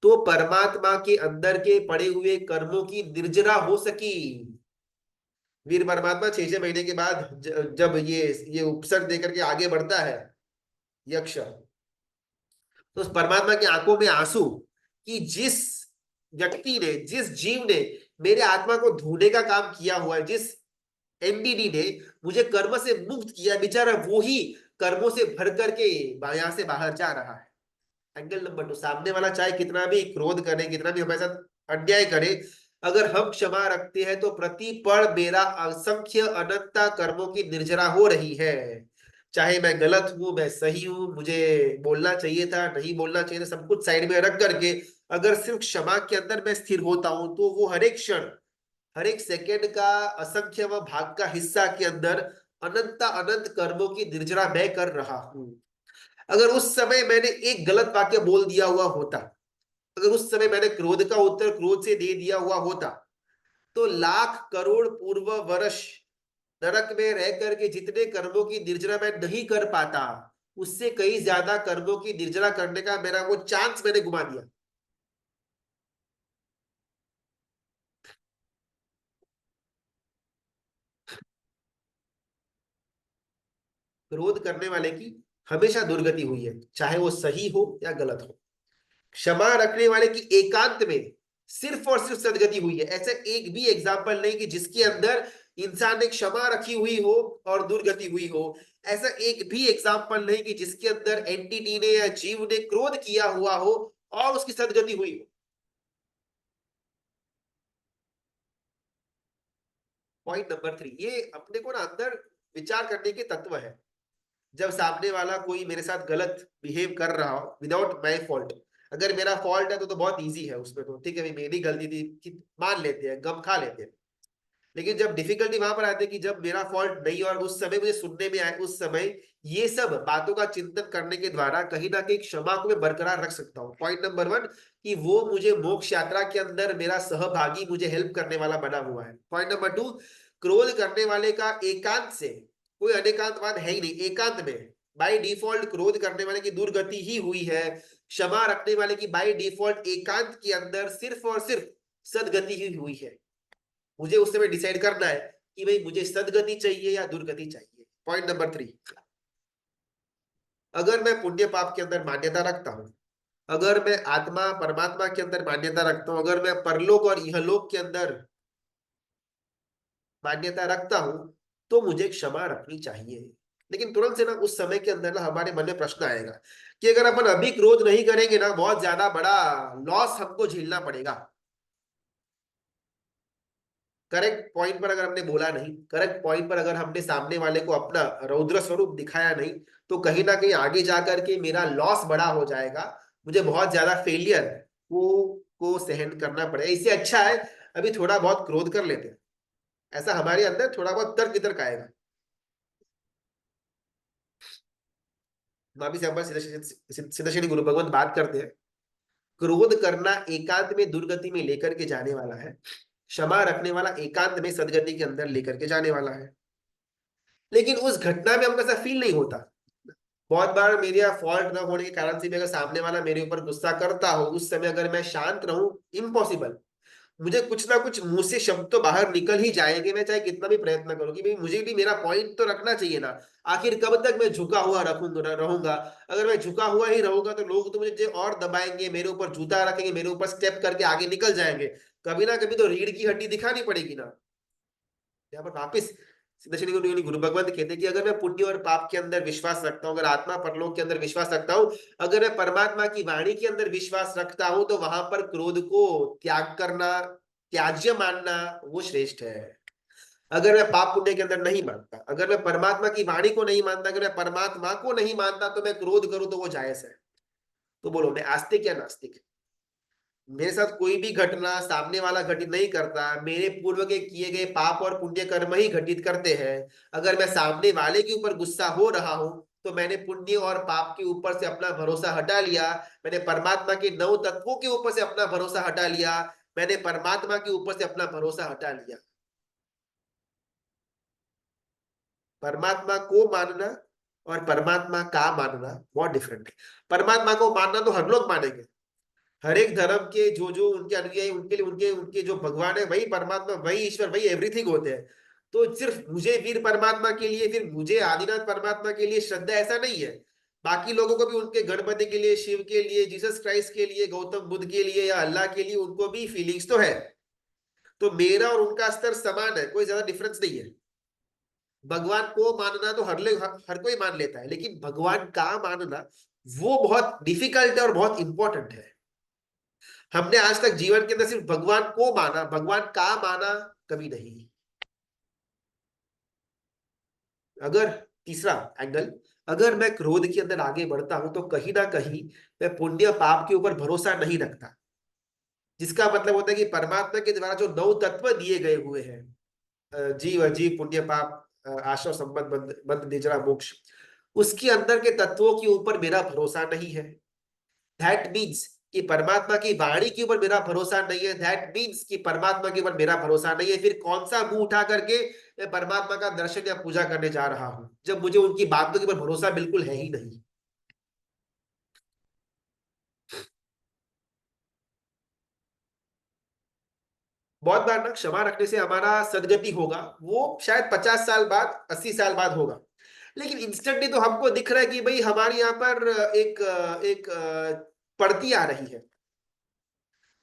तो परमात्मा के अंदर के पड़े हुए कर्मों की निर्जरा हो सकी। वीर परमात्मा 6 महीने के बाद जब ये उपसर्ग देकर के आगे बढ़ता है यक्ष, तो उस परमात्मा की आंखों में आंसू कि जिस व्यक्ति ने, जिस जीव ने मेरे आत्मा को धोने का काम किया हुआ है, जिस एनडीडी ने मुझे कर्म से मुक्त किया, बेचारा वो ही कर्मों से भर करके यहां से बाहर जा रहा है। एंगल नंबर 2, सामने वाला चाहे कितना भी क्रोध करे, कितना भी हमारे साथ अन्याय करे, अगर हम क्षमा रखते हैं तो प्रति पल मेरा असंख्य अनंता कर्मों की निर्जरा हो रही है। चाहे मैं गलत हूं, मैं सही हूं, मुझे बोलना चाहिए था, नहीं बोलना चाहिए था, सब कुछ साइड में रख करके अगर सिर्फ क्षमा के अंदर मैं स्थिर होता हूं, तो वो हर एक क्षण, हर एक सेकेंड का असंख्य व भाग का हिस्सा के अंदर अनंता अनंत कर्मों की निर्जरा मैं कर रहा हूं। अगर उस समय मैंने एक गलत वाक्य बोल दिया हुआ होता, अगर उस समय मैंने क्रोध का उत्तर क्रोध से दे दिया हुआ होता, तो लाख करोड़ पूर्व वर्ष नरक में रह करके जितने कर्मों की निर्जरा मैं नहीं कर पाता, उससे कहीं ज्यादा कर्मों की निर्जरा करने का मेरा वो चांस मैंने गुमा दिया। क्रोध करने वाले की हमेशा दुर्गति हुई है, चाहे वो सही हो या गलत हो। क्षमा रखने वाले की एकांत में सिर्फ और सिर्फ सदगति हुई है। ऐसा एक भी एग्जाम्पल नहीं कि जिसके अंदर इंसान ने क्षमा रखी हुई हो और दुर्गति हुई हो। ऐसा एक भी एग्जाम्पल नहीं कि जिसके अंदर एंटिटी ने या जीव ने क्रोध किया हुआ हो और उसकी सदगति हुई हो। पॉइंट नंबर 3, ये अपने को ना अंदर विचार करने के तत्व है। जब सामने वाला कोई मेरे साथ गलत बिहेव कर रहा हो विदाउट माई फॉल्ट, अगर मेरा फॉल्ट है तो बहुत इजी है उसमें, तो ठीक है भाई मेरी गलती थी कि मान लेते हैं, गम खा लेते हैं। लेकिन जब डिफिकल्टी वहां पर आती है कि जब मेरा फॉल्ट नहीं और उस समय मुझे सुनने में आए, उस समय ये सब बातों का चिंतन करने के द्वारा कहीं ना कहीं क्षमा को मैं बरकरार रख सकता हूँ। पॉइंट नंबर 1, कि वो मुझे मोक्ष यात्रा के अंदर मेरा सहभागी, मुझे हेल्प करने वाला बना हुआ है। पॉइंट नंबर 2, क्रोध करने वाले का एकांत से, कोई अनेकांतवाद है ही नहीं, एकांत में बाय डिफॉल्ट क्रोध करने वाले की दुर्गति ही हुई है। क्षमा रखने वाले की बाय डिफॉल्ट एकांत के अंदर सिर्फ और सिर्फ सदगति ही हुई है। मुझे उस समय डिसाइड करना है कि भाई मुझे सदगति चाहिए या दुर्गति चाहिए। पॉइंट नंबर 3, अगर मैं पुण्य पाप के अंदर मान्यता रखता हूं, अगर मैं आत्मा परमात्मा के अंदर मान्यता रखता हूं, अगर मैं परलोक और इहलोक के अंदर मान्यता रखता हूं, तो मुझे क्षमा रखनी चाहिए। लेकिन तुरंत से ना उस समय के अंदर ना हमारे मन में प्रश्न आएगा कि अगर अपन अभी क्रोध नहीं करेंगे ना, बहुत ज्यादा बड़ा लॉस हमको झेलना पड़ेगा। करेक्ट पॉइंट पर अगर हमने बोला नहीं, करेक्ट पॉइंट पर अगर हमने सामने वाले को अपना रौद्र स्वरूप दिखाया नहीं, तो कहीं ना कहीं आगे जाकर के मेरा लॉस बड़ा हो जाएगा, मुझे बहुत ज्यादा फेलियर को सहन करना पड़ेगा। इससे अच्छा है अभी थोड़ा बहुत क्रोध कर लेते हैं, ऐसा हमारे अंदर थोड़ा बहुत तर्क वितर्क आएगा। वापिस यहाँ पर सीधा श्री गुरु भगवंत बात करते हैं, क्रोध करना एकांत में दुर्गति में लेकर के जाने वाला है, क्षमा रखने वाला एकांत में सदगति के अंदर लेकर के जाने वाला है। लेकिन उस घटना में हमको ऐसा फील नहीं होता। बहुत बार मेरा फॉल्ट न होने के कारण से भी अगर सामने वाला मेरे ऊपर गुस्सा करता हो, उस समय अगर मैं शांत रहूं, इम्पॉसिबल। मुझे कुछ ना कुछ मुंह से शब्द तो बाहर निकल ही जाएंगे, मैं चाहे कितना भी प्रयत्न करूं कि भाई मुझे भी मेरा पॉइंट तो रखना चाहिए ना। आखिर कब तक मैं झुका हुआ रखूंगा रहूंगा? अगर मैं झुका हुआ ही रहूंगा तो लोग तो मुझे और दबाएंगे, मेरे ऊपर जूता रखेंगे, मेरे ऊपर स्टेप करके आगे निकल जाएंगे। कभी ना कभी तो रीढ़ की हड्डी दिखानी पड़ेगी ना। यहाँ पर वापिस सीधा श्री गुरु गुरु भगवंत कहते हैं कि अगर मैं पुण्य और पाप के अंदर विश्वास रखता हूँ, अगर आत्मा परलोक के अंदर विश्वास रखता हूँ, अगर मैं परमात्मा की वाणी के अंदर विश्वास रखता हूं, तो वहां पर क्रोध को त्याग करना, त्याज्य मानना, वो श्रेष्ठ है। अगर मैं पाप पुण्य के अंदर नहीं मानता, अगर मैं परमात्मा की वाणी को नहीं मानता, अगर मैं परमात्मा को नहीं मानता, तो मैं क्रोध करूं तो वो जायज है। तो बोलो मैं आस्तिक या नास्तिक? मेरे साथ कोई भी घटना सामने वाला घटित नहीं करता, मेरे पूर्व के किए गए पाप और पुण्य कर्म ही घटित करते हैं। अगर मैं सामने वाले के ऊपर गुस्सा हो रहा हूं, तो मैंने पुण्य और पाप के ऊपर से अपना भरोसा हटा लिया, मैंने परमात्मा के नौ तत्वों के ऊपर से अपना भरोसा हटा लिया, मैंने परमात्मा के ऊपर से अपना भरोसा हटा लिया। परमात्मा को मानना और परमात्मा का मानना बहुत डिफरेंट है। परमात्मा को मानना तो हर लोग मानेंगे, हर एक धर्म के जो जो उनके अनुयायी, उनके लिए उनके उनके जो भगवान है वही परमात्मा, वही ईश्वर, वही एवरीथिंग होते हैं। तो सिर्फ मुझे वीर परमात्मा के लिए, फिर मुझे आदिनाथ परमात्मा के लिए श्रद्धा, ऐसा नहीं है। बाकी लोगों को भी उनके गणपति के लिए, शिव के लिए, जीसस क्राइस्ट के लिए, गौतम बुद्ध के लिए या अल्लाह के लिए उनको भी फीलिंग्स तो है। तो मेरा और उनका स्तर समान है, कोई ज्यादा डिफरेंस नहीं है। भगवान को मानना तो हर कोई मान लेता है, लेकिन भगवान का मानना वो बहुत डिफिकल्ट है और बहुत इंपॉर्टेंट है। हमने आज तक जीवन के अंदर सिर्फ भगवान को माना, भगवान का माना कभी नहीं। अगर तीसरा एंगल, अगर मैं क्रोध के अंदर आगे बढ़ता हूं, तो कहीं ना कहीं मैं पुण्य पाप के ऊपर भरोसा नहीं रखता। जिसका मतलब होता है कि परमात्मा के द्वारा जो नौ तत्व दिए गए हुए हैं, जीव अजीव पुण्य पाप, आशा संबंध बंध बंध निजरा मोक्ष, उसके अंदर के तत्वों के ऊपर मेरा भरोसा नहीं है। दैट मीन्स कि परमात्मा की वाणी के ऊपर मेरा भरोसा नहीं है, दैट मीन्स कि परमात्मा के ऊपर मेरा भरोसा नहीं है। फिर कौन सा मुंह उठा करके मैं परमात्मा का दर्शन या पूजा करने जा रहा हूं, जब मुझे उनकी बातों के ऊपर भरोसा बिल्कुल है ही नहीं। बहुत बार ना क्षमा रखने से हमारा सदगति होगा, वो शायद 50 साल बाद, 80 साल बाद होगा। लेकिन इंस्टेंटली तो हमको दिख रहा है कि भाई हमारे यहाँ पर एक पड़ती आ रही है।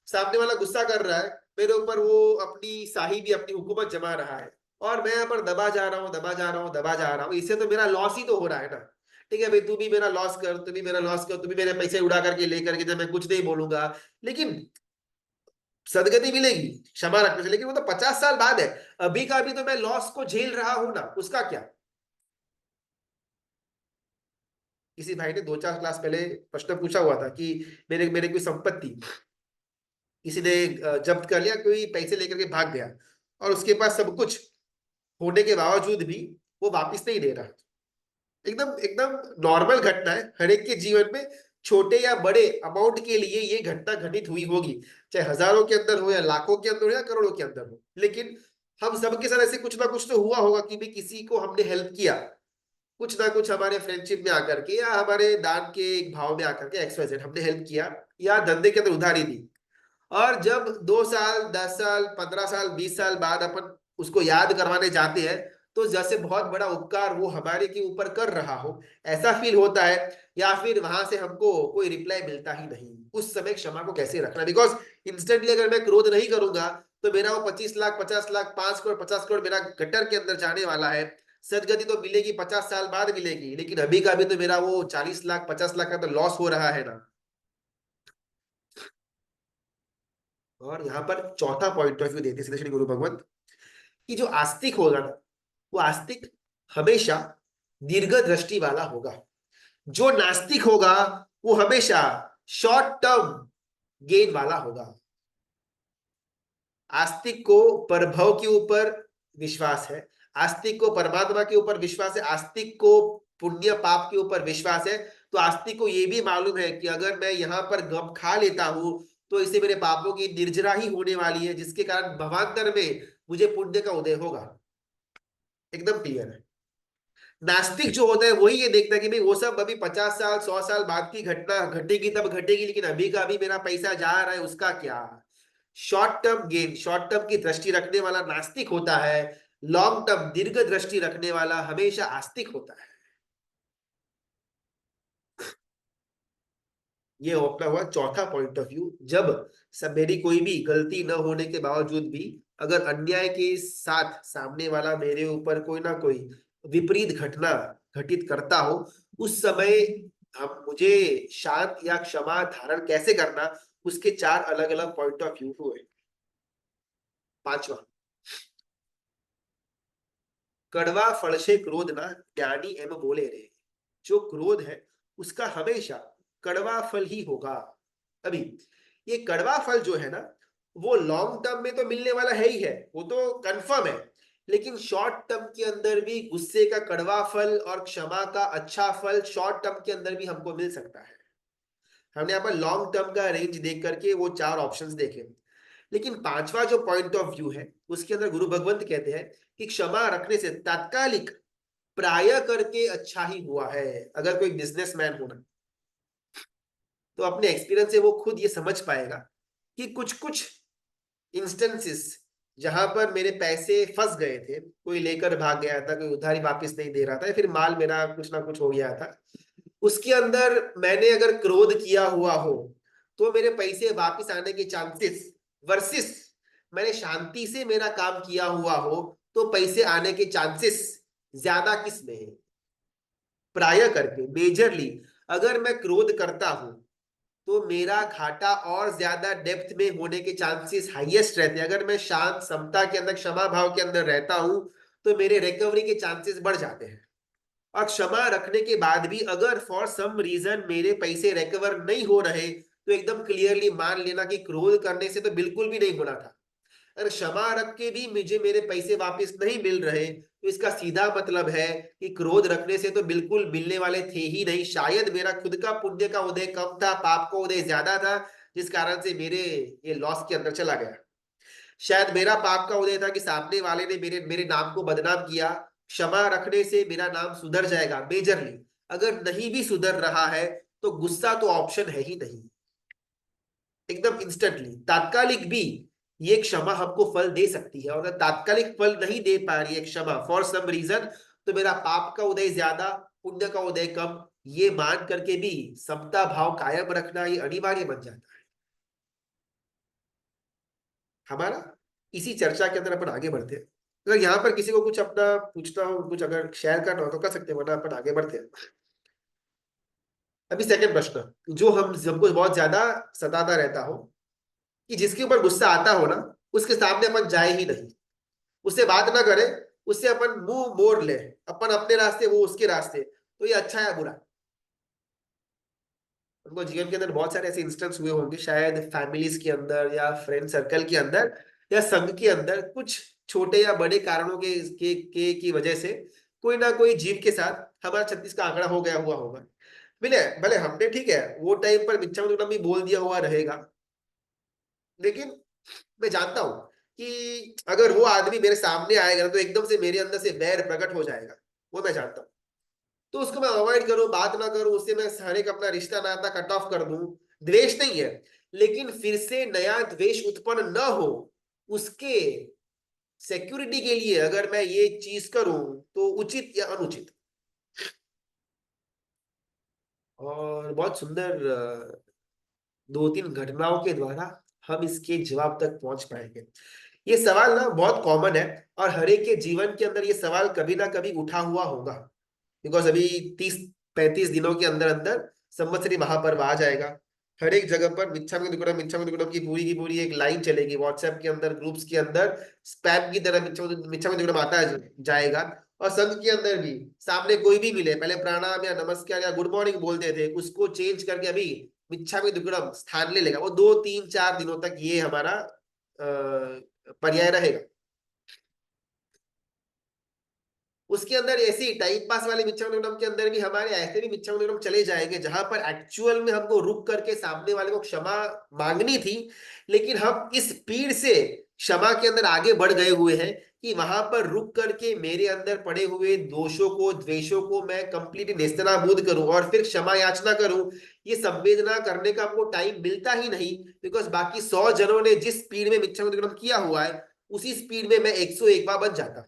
सामने वाला गुस्सा कर रहा है मेरे ऊपर, वो अपनी शाही भी, अपनी हुकूमत जमा रहा है, और मैं यहाँ पर दबा जा रहा हूँ, दबा जा रहा हूँ, दबा जा रहा हूँ। इससे तो मेरा लॉस ही तो हो रहा है ना। ठीक है भाई, तू भी मेरा लॉस कर, तू भी मेरा लॉस कर, तू भी मेरे पैसे उड़ा करके लेकर के, जब मैं कुछ नहीं बोलूंगा, लेकिन सदगति मिलेगी क्षमा रखने से। लेकिन वो तो 50 साल बाद है। अभी का अभी तो मैं लॉस को झेल रहा हूं ना, उसका क्या? किसी भाई ने 2-4 क्लास पहले प्रश्न पूछा हुआ था कि मेरे मेरे कोई संपत्ति किसी ने जब्त कर लिया, कोई पैसे लेकर के भाग गया, और उसके पास सब कुछ होने के बावजूद भी वो वापिस नहीं दे रहा। एकदम एकदम नॉर्मल घटना है हर एक के जीवन में। छोटे या बड़े अमाउंट के लिए ये घटना घटित हुई होगी, चाहे हजारों के अंदर हो या लाखों के अंदर हो या करोड़ों के अंदर हो। लेकिन हम सबके साथ ऐसे कुछ ना कुछ तो हुआ होगा कि भी किसी को हमने हेल्प किया, कुछ ना कुछ हमारे फ्रेंडशिप में आकर के या हमारे दान के एक भाव में आकर के, XYZ हमने हेल्प किया, या धंधे के अंदर उधारी दी। और जब 2 साल, 10 साल, 15 साल, 20 साल बाद अपन उसको याद करवाने जाते हैं, तो जैसे बहुत बड़ा उपकार वो हमारे के ऊपर कर रहा हो, ऐसा फील होता है। या फिर वहां से हमको कोई रिप्लाई मिलता ही नहीं, उस समय क्षमा को कैसे रखना? बिकॉज इंस्टेंटली अगर मैं क्रोध नहीं करूंगा, तो मेरा वो 25 लाख, 50 लाख, 5 करोड़, 50 करोड़ मेरा गटर के अंदर जाने वाला है। सदगति तो मिलेगी 50 साल बाद मिलेगी, लेकिन अभी का अभी तो मेरा वो 40 लाख, 50 लाख का तो लॉस हो रहा है ना। और यहाँ पर चौथा पॉइंट ऑफ व्यू देते हैं श्री गुरु भगवंत, कि जो आस्तिक होगा ना, वो आस्तिक हमेशा दीर्घ दृष्टि वाला होगा। जो नास्तिक होगा वो हमेशा शॉर्ट टर्म गेन वाला होगा। आस्तिक को प्रभव के ऊपर विश्वास है, आस्तिक को परमात्मा के ऊपर विश्वास है, आस्तिक को पुण्य पाप के ऊपर विश्वास है। तो आस्तिक को यह भी मालूम है कि अगर मैं यहाँ पर गम खा लेता हूं, तो इससे मेरे पापों की निर्जरा ही होने वाली है, जिसके कारण भवांतर में मुझे पुण्य का उदय होगा। एकदम क्लियर है। नास्तिक जो होता है वही ये देखता है कि भाई वो सब अभी 50 साल, 100 साल बाद की घटना घटेगी, तब घटेगी, लेकिन अभी का अभी मेरा पैसा जा रहा है, उसका क्या? Short term gain, short term की दृष्टि रखने वाला नास्तिक होता है, लॉन्ग टर्म दीर्घ दृष्टि रखने वाला हमेशा आस्तिक होता है। ये अपना हुआ चौथा पॉइंट ऑफ व्यू। जब सब मेरी कोई भी गलती न होने के बावजूद भी अगर अन्याय के साथ सामने वाला मेरे ऊपर कोई ना कोई विपरीत घटना घटित करता हो, उस समय हम मुझे शांत या क्षमा धारण कैसे करना, उसके चार अलग अलग पॉइंट ऑफ व्यू हुए। पांचवा, कड़वा फल से क्रोध ना, ज्ञानी एवं बोले रहे। जो क्रोध है उसका हमेशा कड़वा फल ही होगा। अभी ये कड़वा फल जो है ना, वो लॉन्ग टर्म में तो मिलने वाला है ही है, वो तो कंफर्म है। लेकिन शॉर्ट टर्म के अंदर भी गुस्से का कड़वा फल और क्षमा का अच्छा फल शॉर्ट टर्म के अंदर भी हमको मिल सकता है। हमने यहाँ पर लॉन्ग टर्म का रेंज देख करके वो चार ऑप्शंस देखे। लेकिन पांचवा जो पॉइंट ऑफ व्यू है उसके अंदर गुरु भगवंत कहते हैं कि क्षमा रखने से तात्कालिक प्राय करके अच्छा ही हुआ है। अगर कोई बिजनेसमैन होना तो अपने एक्सपीरियंस से वो खुद ये समझ पाएगा कि कुछ कुछ इंस्टेंसेस जहां पर मेरे पैसे फंस गए थे, कोई लेकर भाग गया था, कोई उधारी वापस नहीं दे रहा था, या फिर माल मेरा कुछ ना कुछ हो गया था, उसके अंदर मैंने अगर क्रोध किया हुआ हो तो मेरे पैसे वापस आने के चांसेस वर्सेस मैंने शांति से मेरा काम किया हुआ हो तो पैसे आने के चांसेस ज्यादा किस में है? प्राय करके मेजरली अगर मैं क्रोध करता हूं तो मेरा घाटा और ज्यादा डेप्थ में होने के चांसेस हाईएस्ट रहते हैं। अगर मैं शांत समता के अंदर क्षमा भाव के अंदर रहता हूं तो मेरे रिकवरी के चांसेस बढ़ जाते हैं। और क्षमा रखने के बाद भी अगर फॉर सम रीजन मेरे पैसे रिकवर नहीं हो रहे तो एकदम क्लियरली मान लेना कि क्रोध करने से तो बिल्कुल भी नहीं होना था। अगर क्षमा रख के भी मुझे मेरे पैसे वापस नहीं मिल रहे तो इसका सीधा मतलब है कि क्रोध रखने से तो बिल्कुल मिलने वाले थे ही नहीं। शायद मेरा खुद का पुण्य का उदय कम था, पाप का उदय ज्यादा था, जिस कारण से मेरे ये लॉस के अंदर चला गया। शायद मेरा पाप का उदय था कि सामने वाले ने मेरे मेरे नाम को बदनाम किया। क्षमा रखने से मेरा नाम सुधर जाएगा मेजरली। अगर नहीं भी सुधर रहा है तो गुस्सा तो ऑप्शन है ही नहीं। एकदम इंस्टेंटली तात्कालिक भी ये क्षमा हमको फल दे सकती है, और अगर तात्कालिक फल नहीं दे पा रही है क्षमा फॉर सम रीजन, तो मेरा पाप का उदय ज्यादा, पुण्य का उदय कम, ये मान करके भी समता भाव कायम रखना ये अनिवार्य बन जाता है हमारा। इसी चर्चा के अंदर अपन आगे बढ़ते हैं। अगर यहाँ पर किसी को कुछ अपना पूछना हो, कुछ अगर शेयर करना हो तो कर सकते हैं, वरना अपन आगे बढ़ते हैं। अभी सेकंड प्रश्न जो हम सबको बहुत ज्यादा सताता रहता हो, कि जिसके ऊपर गुस्सा आता हो ना उसके सामने अपन जाए ही नहीं, उससे बात ना करें, उससे अपन मुंह मोड़ ले, अपन अपने रास्ते वो उसके रास्ते, तो ये अच्छा या बुरा? उनको जीवन के अंदर बहुत सारे ऐसे इंस्टेंस हुए होंगे, शायद फैमिलीज के अंदर या फ्रेंड सर्कल के अंदर या संघ के अंदर, कुछ छोटे या बड़े कारणों के की वजह से कोई ना कोई जीव के साथ हमारा 36 का आंकड़ा हो गया हुआ होगा। भले भले हमने ठीक है वो टाइम पर मिच्छा भी बोल दिया हुआ रहेगा, लेकिन मैं जानता हूं कि अगर वो आदमी मेरे सामने आएगा तो एकदम से मेरे अंदर से वैर प्रकट हो जाएगा, वो मैं जानता हूँ। तो उसको मैं अवॉइड करूं, बात ना करूं उससे, मैं हर एक अपना रिश्ता नाता कट ऑफ कर दूं। द्वेष नहीं है, लेकिन फिर से नया द्वेष उत्पन्न न हो, उसके सिक्योरिटी के लिए अगर मैं ये चीज करूं तो उचित या अनुचित। और बहुत सुंदर दो तीन घटनाओं के द्वारा हम इसके जवाब तक पहुंच पाएंगे। ये सवाल ना बहुत कॉमन है और हर एक के जीवन के अंदर ये सवाल कभी ना कभी उठा हुआ होगा, बिकॉज अभी 30-35 दिनों के अंदर अंदर संवत्सरी महापर्व आ जाएगा। हर एक जगह पर मिच्छा दुक्कड़म की पूरी एक लाइन चलेगी व्हाट्सएप के अंदर, ग्रुप्स के अंदर स्पैम की तरह मिच्छा दुक्कड़म आता जाएगा। और संघ के अंदर भी सामने कोई भी मिले, पहले प्रणाम या नमस्कार या गुड मॉर्निंग बोलते थे, उसको चेंज करके अभी मिच्छा दुक्कड़म स्थान ले लेगा। वो 2-3-4 दिनों तक ये हमारा पर्याय रहेगा। उसके अंदर ऐसी टाइम पास वाले मिच्छामनिगम के अंदर भी हमारे ऐसे भी मिच्छामनिगम चले जाएंगे जहां पर एक्चुअल में हमको रुक करके सामने वाले को क्षमा मांगनी थी, लेकिन हम इस स्पीड से क्षमा के अंदर आगे बढ़ गए हुए हैं कि वहां पर रुक करके मेरे अंदर पड़े हुए दोषों को, द्वेषों को मैं कंप्लीटली नेस्तनाबूद करूं और फिर क्षमा याचना करूं, ये संवेदना करने का आपको टाइम मिलता ही नहीं। बिकॉज बाकी 100 जनों ने जिस स्पीड में मिच्छा किया हुआ है, उसी स्पीड में मैं 101 बार बच जाता।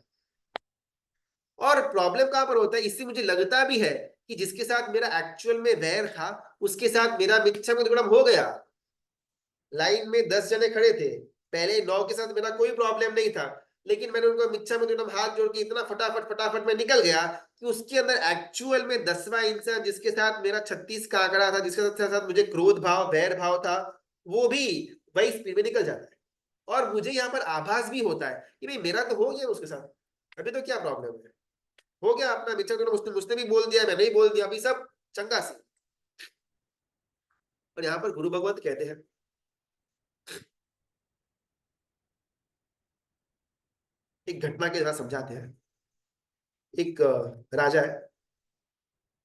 और प्रॉब्लम कहां पर होता है, इससे मुझे लगता भी है कि जिसके साथ मेरा एक्चुअल में वैर था, उसके साथ मेरा मिच्छा हो गया। लाइन में 10 जने खड़े थे, पहले 9 के साथ मेरा कोई प्रॉब्लम नहीं था, लेकिन मैंने उनको मिच्छा में हाथ जोड़ के इतना फटाफट फटाफट में निकल गया कि उसके अंदर एक्चुअल में 10वां इंसान जिसके साथ मेरा 36 का आंकड़ा था, जिसके साथ मुझे क्रोध भाव, वैर भाव था, वो भी वही स्पीड में निकल जाता है। और मुझे यहाँ पर आभास भी होता है कि भाई मेरा तो हो गया उसके साथ, अभी तो क्या प्रॉब्लम है, हो गया अपना मिच्छा उसने उसने भी बोल दिया, मैंने भी बोल दिया, अभी सब चंगा सी। और यहाँ पर गुरु भगवत कहते हैं, एक घटना के साथ समझाते हैं। एक राजा है।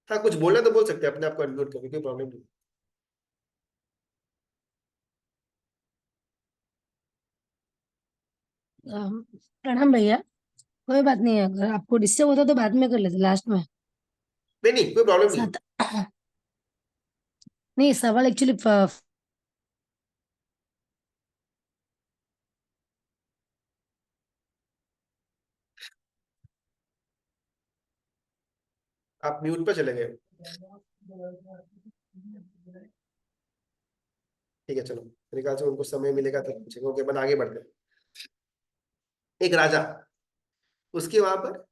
हाँ, कुछ बोलना तो बोल सकते हैं, अपने आप को अनम्यूट करके, कोई प्रॉब्लम नहीं। प्रणाम भैया। कोई बात नहीं है, अगर आपको डिस्टर्ब होता तो बाद में कर लेते लास्ट में। नहीं नहीं, कोई प्रॉब्लम नहीं है। साथ नहीं, सवाल एक्चुअली आप म्यूट पर चले गए। ठीक है, चलो मेरे ख्याल से उनको समय मिलेगा तब पूछेंगे। ओके, अपन आगे बढ़ते हैं। एक राजा, उसके वहां पर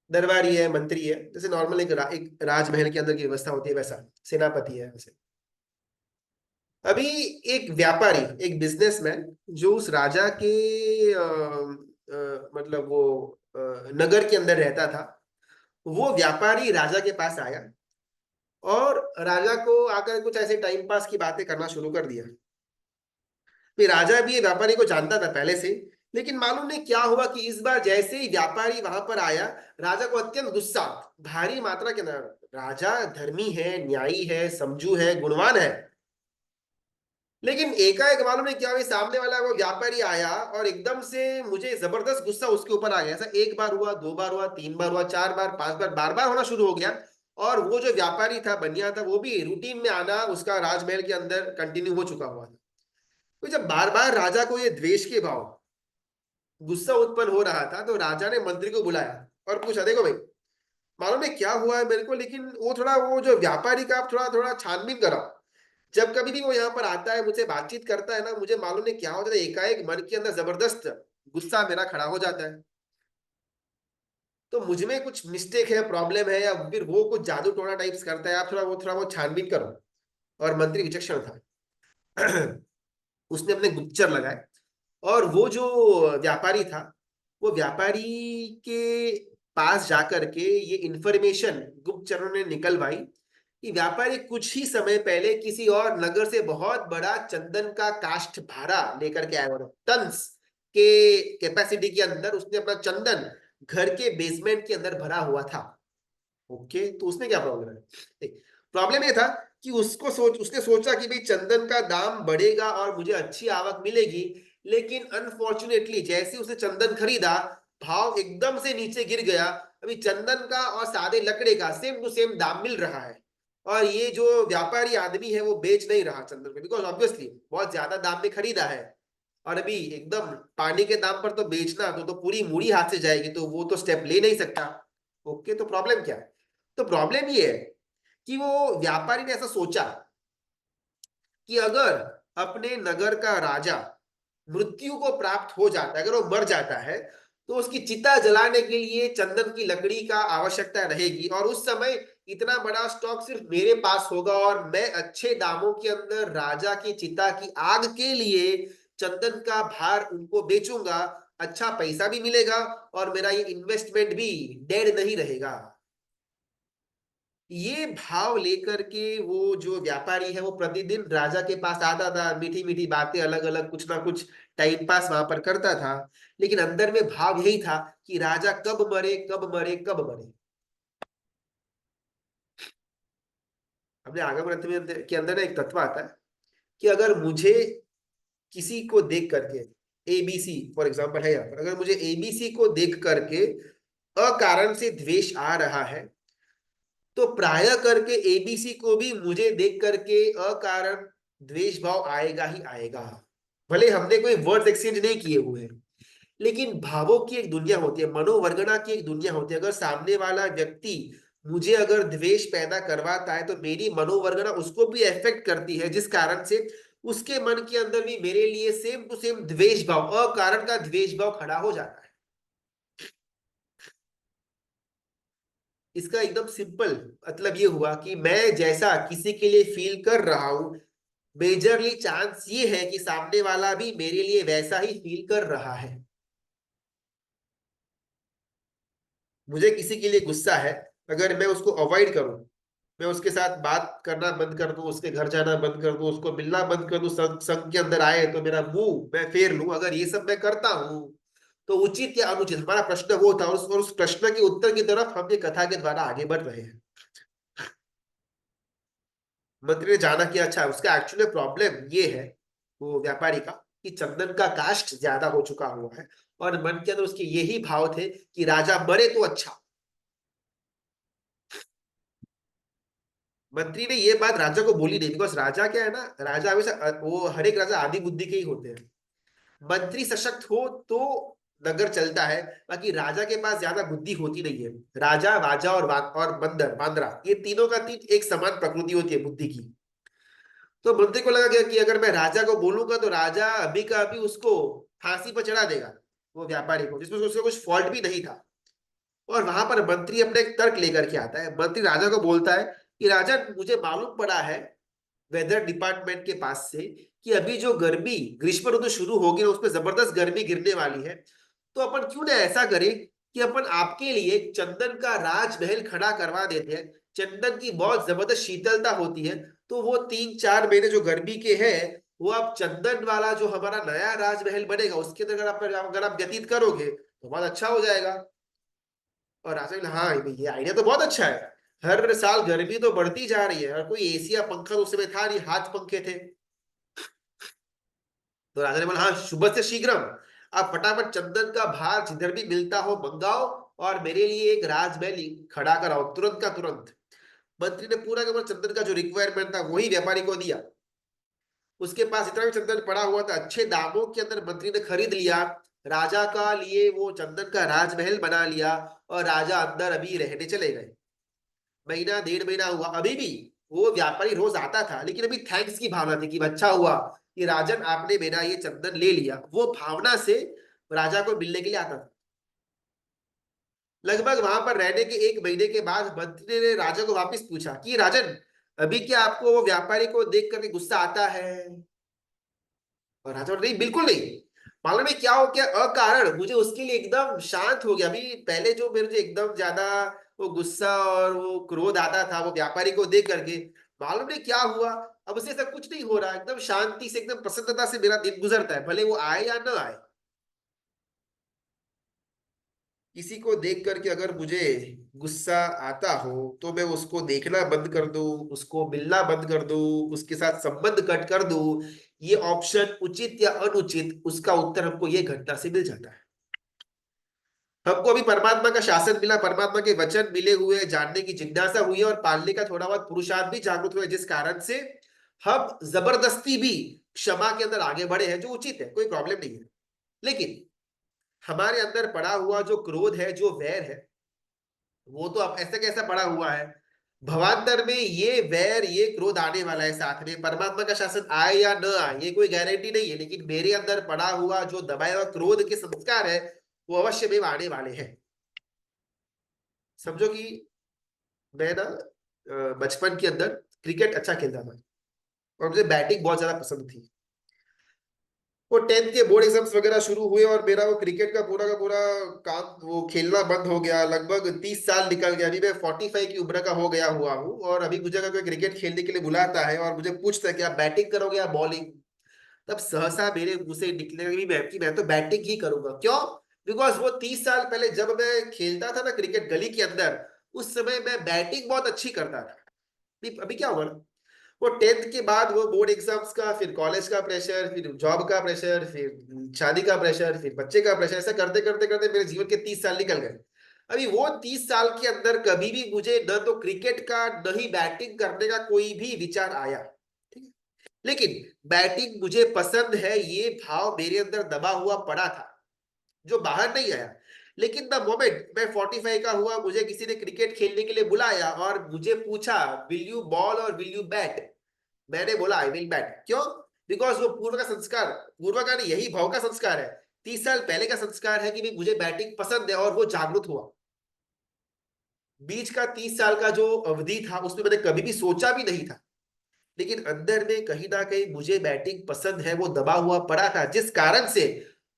दरबारी है, मंत्री है, जैसे नॉर्मल एक राजमहल के अंदर की व्यवस्था होती है वैसा, सेनापति है वैसे। अभी एक व्यापारी, एक बिजनेसमैन, जो उस राजा के मतलब वो नगर के अंदर रहता था, वो व्यापारी राजा के पास आया और राजा को आकर कुछ ऐसे टाइम पास की बातें करना शुरू कर दिया। फिर राजा भी ये व्यापारी को जानता था पहले से, लेकिन मालूम नहीं क्या हुआ कि इस बार जैसे ही व्यापारी वहां पर आया, राजा को अत्यंत गुस्सा, भारी मात्रा के अंदर। राजा धर्मी है, न्यायी है, समझू है, गुणवान है, लेकिन एकाएक मालूम नहीं क्या हुआ, सामने वाला वो व्यापारी आया और एकदम से मुझे जबरदस्त गुस्सा उसके ऊपर आ गया। ऐसा एक बार हुआ, 2 बार हुआ, 3 बार हुआ, 4 बार, 5 बार, बार बार होना शुरू हो गया। और वो जो व्यापारी था, बनिया था, वो भी रूटीन में आना उसका राजमहल के अंदर कंटिन्यू हो चुका हुआ था। तो जब बार बार राजा को ये द्वेष के भाव, गुस्सा उत्पन्न हो रहा था, तो राजा ने मंत्री को बुलाया और पूछा, देखो भाई, मालूम नहीं क्या हुआ है मेरे को, लेकिन वो थोड़ा, वो जो व्यापारी का आप थोड़ा थोड़ा छानबीन कराओ। जब कभी भी वो यहाँ पर आता है, मुझसे बातचीत करता है ना, मुझे मालूम नहीं क्या होता है, एकाएक मन के अंदर जबरदस्त गुस्सा मेरा खड़ा हो जाता है। तो मुझ में कुछ मिस्टेक है, प्रॉब्लम है, या फिर वो कुछ जादू टोना टाइप्स करता है, आप थोड़ा वो छानबीन करो। और मंत्री विचक्षण था। उसने अपने गुप्तचर लगाए और वो जो व्यापारी था, वो व्यापारी के पास जाकर के ये इंफॉर्मेशन गुप्तचरों ने निकलवाई कि व्यापारी कुछ ही समय पहले किसी और नगर से बहुत बड़ा चंदन का काष्ठ भारा लेकर के आया हुआ था। टन्स के कैपेसिटी के अंदर उसने अपना चंदन घर के बेसमेंट के अंदर भरा हुआ था। ओके, तो उसमें क्या प्रॉब्लम है? प्रॉब्लम ये था कि उसने सोचा कि भाई चंदन का दाम बढ़ेगा और मुझे अच्छी आवक मिलेगी, लेकिन अनफॉर्चुनेटली जैसे उसने चंदन खरीदा, भाव एकदम से नीचे गिर गया। अभी चंदन का और सादे लकड़े का सेम टू सेम दाम मिल रहा है, और ये जो व्यापारी आदमी है वो बेच नहीं रहा चंदन को, बिकॉज ऑब्वियसली बहुत ज्यादा दाम में खरीदा है। और अभी एकदम पानी के दाम पर तो बेचना तो पूरी मूड़ी हाथ से जाएगी, तो वो तो स्टेप ले नहीं सकता। ओके, तो प्रॉब्लम क्या है? तो प्रॉब्लम ये है कि वो व्यापारी ने ऐसा सोचा कि अगर अपने नगर का राजा मृत्यु को प्राप्त हो जाता है, अगर वो मर जाता है, तो उसकी चिता जलाने के लिए चंदन की लकड़ी का आवश्यकता रहेगी, और उस समय इतना बड़ा स्टॉक सिर्फ मेरे पास होगा, और मैं अच्छे दामों के अंदर राजा की चिता की आग के लिए चंदन का भार उनको बेचूंगा, अच्छा पैसा भी मिलेगा, और मेरा ये इन्वेस्टमेंट भी डेड नहीं रहेगा। ये भाव लेकर के वो जो व्यापारी है, वो प्रतिदिन राजा के पास आता था, मीठी मीठी बातें, अलग अलग कुछ ना कुछ टाइम पास वहां पर करता था, लेकिन अंदर में भाव यही था कि राजा कब मरे, कब मरे, कब मरे। अपने आगम ग्रंथ में के अंदर ना एक तत्व आता है कि अगर मुझे किसी को देख करके एबीसी फॉर एग्जाम्पल है यहाँ पर, अगर मुझे एबीसी को देख करके अकारण से द्वेष आ रहा है, तो प्राय करके एबीसी को भी मुझे देख करके अकारण द्वेष भाव आएगा ही आएगा। भले हमने कोई वर्ड्स एक्सचेंज नहीं किए हुए हैं, लेकिन भावों की एक दुनिया होती है, मनोवर्गना की एक दुनिया होती है। अगर सामने वाला व्यक्ति मुझे अगर द्वेष पैदा करवाता है, तो मेरी मनोवर्गना उसको भी अफेक्ट करती है, जिस कारण से उसके मन के अंदर भी मेरे लिए सेम टू सेम द्वेष भाव, अकारण का द्वेष भाव खड़ा हो जाता है। इसका एकदम सिंपल मतलब ये हुआ कि मैं जैसा किसी के लिए फील कर रहा हूं, मेजरली चांस ये है कि सामने वाला भी मेरे लिए वैसा ही फील कर रहा है। मुझे किसी के लिए गुस्सा है, अगर मैं उसको अवॉइड करूं, मैं उसके साथ बात करना बंद कर दूं, उसके घर जाना बंद कर दूं, उसको मिलना बंद कर दूं, संग के अंदर आए तो मेरा मुंह मैं फेर लूं, अगर ये सब मैं करता हूं, तो उचित या अनुचित? हमारा प्रश्न वो था, और उस प्रश्न के उत्तर की तरफ हम ये कथा के द्वारा आगे बढ़ रहे हैं। मंत्री ने जाना कि अच्छा, उसका एक्चुअली प्रॉब्लम ये है वो व्यापारी का, कि चंदन का कास्ट ज्यादा हो चुका हुआ है, और मन के अंदर उसके यही भाव थे कि राजा मरे तो अच्छा। मंत्री ने ये बात राजा को बोली नहीं, बिकॉज राजा क्या है ना, राजा हमेशा वो हर एक राजा आदि बुद्धि के ही होते हैं। मंत्री सशक्त हो तो नगर चलता है, बाकी राजा के पास ज्यादा बुद्धि होती नहीं है। राजा, वाजा और बंदर, बांद्रा, ये तीनों का तीन एक समान प्रकृति होती है बुद्धि की। तो मंत्री को लगा कि अगर मैं राजा को बोलूंगा तो राजा अभी का अभी उसको फांसी पर चढ़ा देगा, वो व्यापारी को, जिसमें उसका कुछ फॉल्ट भी नहीं था। और वहां पर मंत्री अपने एक तर्क लेकर के आता है। मंत्री राजा को बोलता है कि राजा, मुझे मालूम पड़ा है वेदर डिपार्टमेंट के पास से कि अभी जो गर्मी, ग्रीष्म ऋतु शुरू होगी ना, उसमें जबरदस्त गर्मी गिरने वाली है। तो अपन क्यों ना ऐसा करें कि अपन आपके लिए चंदन का राजमहल खड़ा करवा देते हैं। चंदन की बहुत जबरदस्त शीतलता होती है, तो वो 3-4 महीने जो गर्मी के हैं, वो आप चंदन वाला जो हमारा नया राजमहल बनेगा उसके अंदर अगर आप व्यतीत करोगे तो बहुत अच्छा हो जाएगा। और राजा बोले, हाँ ये आइडिया तो बहुत अच्छा है। हर साल गर्मी तो बढ़ती जा रही है, और कोई एसी या पंखा तो उस समय था नहीं, हाथ पंखे थे। तो राजा ने बोला, हाँ शुभ से शीघ्रम, आप फटाफट चंदन का भार जिधर भी मिलता हो मंगाओ, और मेरे लिए एक राजमहल खड़ा कराओ तुरंत का तुरंत। मंत्री ने पूरा का पूरा चंदन का जो रिक्वायरमेंट था वही व्यापारी को दिया। उसके पास इतना भी चंदन पड़ा हुआ था, अच्छे दामों के अंदर मंत्री ने खरीद लिया, राजा का लिए वो चंदन का राजमहल बना लिया, और राजा अंदर अभी रहने चले गए। महीना 1.5 महीना हुआ, अभी भी वो व्यापारी रोज आता था, लेकिन अभी थैंक्स की भावना थी कि अच्छा हुआ कि राजन आपने मेरा ये चंदन ले लिया, वो भावना से राजा को मिलने के लिए आता था। लगभग वहां पर रहने के 1 महीने के बाद मंत्री ने राजा को वापस पूछा कि राजन, अभी क्या आपको वो व्यापारी को देख करके गुस्सा आता है? और राजा बोला, नहीं बिल्कुल नहीं। मालूम है क्या हो गया, अकारण मुझे उसके लिए एकदम शांत हो गया। अभी पहले जो मेरे जो एकदम ज्यादा वो गुस्सा और वो क्रोध आता था वो व्यापारी को देख करके, मालूम नहीं क्या हुआ, अब उसे ऐसा कुछ नहीं हो रहा, एकदम शांति से एकदम प्रसन्नता से मेरा दिन गुजरता है, भले वो आए या ना आए। किसी को देख करके अगर मुझे गुस्सा आता हो, तो मैं उसको देखना बंद कर दूं, उसको मिलना बंद कर दूं, उसके साथ संबंध कट कर दूं, ये ऑप्शन उचित या अनुचित, उसका उत्तर हमको ये घटना से मिल जाता है। हमको अभी परमात्मा का शासन मिला, परमात्मा के वचन मिले हुए, जानने की जिज्ञासा हुई है, और पालने का थोड़ा बहुत पुरुषार्थ भी जागृत हुआ है, जिस कारण से हम जबरदस्ती भी क्षमा के अंदर आगे बढ़े हैं, जो उचित है, कोई प्रॉब्लम नहीं है। लेकिन हमारे अंदर पड़ा हुआ जो क्रोध है, जो वैर है, वो तो अब ऐसा कैसा पड़ा हुआ है, भवांतर में ये वैर ये क्रोध आने वाला है साथ में। परमात्मा का शासन आए या न आए ये कोई गारंटी नहीं है, लेकिन मेरे अंदर पड़ा हुआ जो दबाया हुआ क्रोध के संस्कार है, वो अवश्य में आने वाले हैं। समझो कि मैं ना बचपन के अंदर क्रिकेट अच्छा खेलता था, और मुझे बैटिंग बहुत ज्यादा पसंद थी। वो 10th के बोर्ड एग्जाम्स वगैरह शुरू हुए, और मेरा वो क्रिकेट का पूरा काम वो खेलना बंद हो गया। लगभग 30 साल निकल गया, अभी मैं 45 की उम्र का हो गया हुआ हूँ, और अभी मुझे अगर कोई क्रिकेट खेलने के लिए बुलाता है और मुझे पूछता है कि आप बैटिंग करोगे या बॉलिंग, तब सहसा मेरे मुंह से निकलेगा कि मैं तो बैटिंग ही करूंगा। क्यों? बिकॉज वो 30 साल पहले जब मैं खेलता था ना क्रिकेट गली के अंदर, उस समय मैं बैटिंग बहुत अच्छी करता था। अभी अभी क्या हुआ ना, वो 10th के बाद वो बोर्ड एग्जाम्स का, फिर कॉलेज का प्रेशर, फिर जॉब का प्रेशर, फिर शादी का प्रेशर, फिर बच्चे का प्रेशर, ऐसा करते करते करते मेरे जीवन के 30 साल निकल गए। अभी वो 30 साल के अंदर कभी भी मुझे न तो क्रिकेट का न ही बैटिंग करने का कोई भी विचार आया, ठीक है। लेकिन बैटिंग मुझे पसंद है ये भाव मेरे अंदर दबा हुआ पड़ा था, जो बाहर नहीं आया। लेकिन द मोमेंट मैं 45 का हुआ, मुझे किसी ने क्रिकेट खेलने के लिए बुलाया और मुझे पूछा विल यू बॉल और विल यू बैट, मैंने बोला आई विल बैट। क्यों? बिकॉज वो पूर्व का संस्कार, पूर्व का नहीं, यही भाव का संस्कार है। 30 साल पहले का संस्कार है कि भाई मुझे बैटिंग पसंद है, और वो जागरूक हुआ। बीच का 30 साल का जो अवधि था उसमें मैंने कभी भी सोचा भी नहीं था, लेकिन अंदर में कहीं ना कहीं मुझे बैटिंग पसंद है वो दबा हुआ पड़ा था, जिस कारण से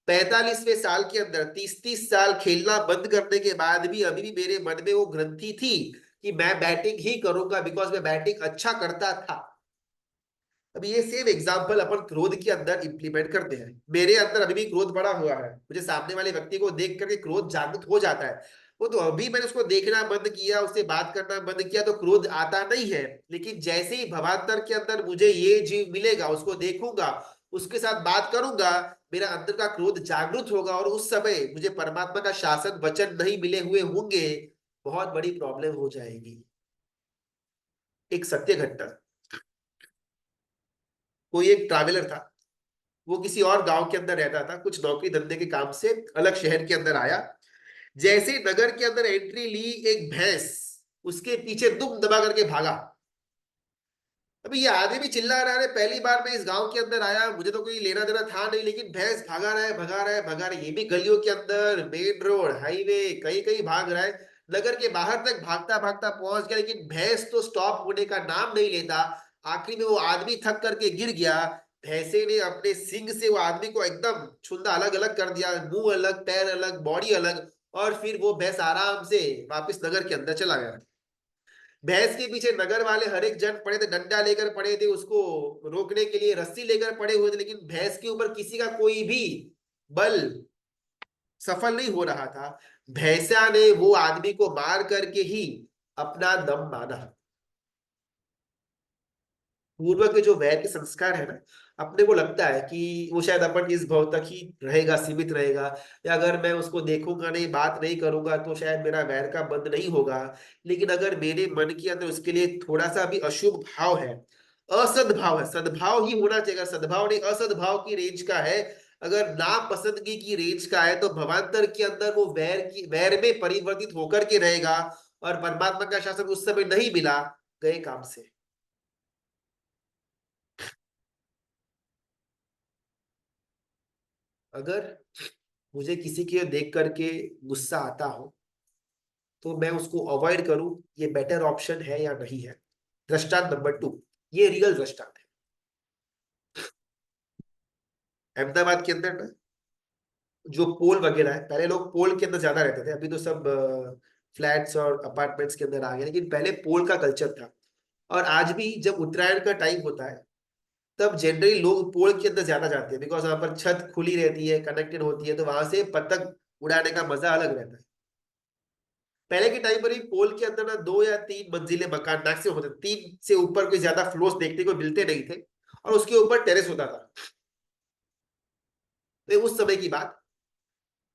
45वें साल के अंदर 30 साल खेलना बंद करने के बाद भी अभी भी मेरे मन में वो ग्रंथि थी कि मैं बैटिंग ही करूंगा, बिकॉज मैं बैटिंग अच्छा करता था। अभी ये सेम एग्जांपल अपन क्रोध के अंदर इंप्लीमेंट करते हैं। मेरे अंदर अभी भी क्रोध बड़ा हुआ है, मुझे सामने वाले व्यक्ति को देख करके क्रोध जागृत हो जाता है। वो तो अभी मैंने उसको देखना बंद किया, उससे बात करना बंद किया तो क्रोध आता नहीं है। लेकिन जैसे ही भवांतर के अंदर मुझे ये जीव मिलेगा, उसको देखूंगा, उसके साथ बात करूंगा, मेरा अंदर का क्रोध जागृत होगा, और उस समय मुझे परमात्मा का शासन वचन नहीं मिले हुए होंगे, बहुत बड़ी प्रॉब्लम हो जाएगी। एक सत्य घटना, कोई एक ट्रैवलर था, वो किसी और गांव के अंदर रहता था, कुछ नौकरी धंधे के काम से अलग शहर के अंदर आया। जैसे ही नगर के अंदर एंट्री ली, एक भैंस उसके पीछे दुम दबा करके भागा। अभी ये आदमी भी चिल्ला रहा है, पहली बार मैं इस गांव के अंदर आया, मुझे तो कोई लेना देना था नहीं, लेकिन भैंस भागा रहा है, भगा रहा है, भगा रहा है, ये भी गलियों के अंदर, मेन रोड, हाईवे, कहीं कहीं भाग रहा है। नगर के बाहर तक भागता भागता पहुंच गया, लेकिन भैंस तो स्टॉप होने का नाम नहीं लेता। आखिरी में वो आदमी थक करके गिर गया। भैंसे ने अपने सिंग से वो आदमी को एकदम छुंदा अलग अलग कर दिया, मुंह अलग, पैर अलग, बॉडी अलग, और फिर वो भैंस आराम से वापस नगर के अंदर चला गया। भैंस के पीछे नगर वाले हर एक जन पड़े थे, डंडा लेकर पड़े थे, उसको रोकने के लिए रस्सी लेकर पड़े हुए थे, लेकिन भैंस के ऊपर किसी का कोई भी बल सफल नहीं हो रहा था। भैंसा ने वो आदमी को मार करके ही अपना दम माना। पूर्व के जो वैर के संस्कार है ना, अपने को लगता है कि वो शायद अपन इस भव तक ही रहेगा, सीमित रहेगा, या अगर मैं उसको देखूंगा नहीं, बात नहीं करूंगा, तो शायद मेरा वैर का बंद नहीं होगा। लेकिन अगर मेरे मन के अंदर उसके लिए थोड़ा सा भी अशुभ भाव है, असद्भाव है, सद्भाव ही होना चाहिए, अगर सद्भाव नहीं असद्भाव की रेंज का है, अगर नापसंदगी की रेंज का है, तो भवांतर के अंदर वो वैर में परिवर्तित होकर के रहेगा, और परमात्मा का शासन उस समय नहीं मिला, गए काम से। अगर मुझे किसी के देख करके गुस्सा आता हो, तो मैं उसको अवॉइड करूं, ये बेटर ऑप्शन है या नहीं है। दृष्टांत नंबर 2, ये रियल दृष्टांत है। अहमदाबाद के अंदर ना, जो पोल वगैरह है, पहले लोग पोल के अंदर ज्यादा रहते थे, अभी तो सब फ्लैट्स और अपार्टमेंट्स के अंदर आ गए, लेकिन पहले पोल का कल्चर था। और आज भी जब उत्तरायण का टाइम होता है, तब जनरली लोग पोल के अंदर ज्यादा जाते हैं, बिकॉज वहां पर छत खुली रहती है, कनेक्टेड होती है, तो वहां से पतंग उड़ाने का मजा अलग रहता है। पहले के टाइम पर ही पोल के अंदर ना 2 या 3 मंजिले मकान मैक्सिमम होते थे, 3 से ऊपर कोई ज्यादा फ्लोर्स देखने को मिलते नहीं थे, और उसके ऊपर टेरेस होता था। तो उस समय की बात,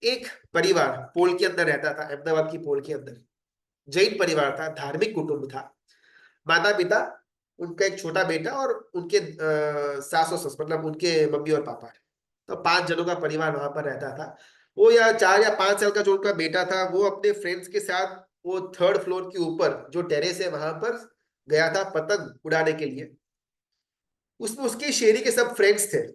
एक परिवार पोल के अंदर रहता था, अहमदाबाद की पोल के अंदर। जैन परिवार था, धार्मिक कुटुंब था। माता पिता, उनका एक छोटा बेटा, और उनके सास और सस, मतलब उनके मम्मी और पापा। तो 5 जनों का परिवार वहां पर रहता था। वो या 4 या 5 साल का जो उनका बेटा था, वो अपने फ्रेंड्स के साथ वो 3rd फ्लोर के ऊपर जो टेरेस है वहां पर गया था पतंग उड़ाने के लिए। उसमें उसके शेरी के सब फ्रेंड्स थे।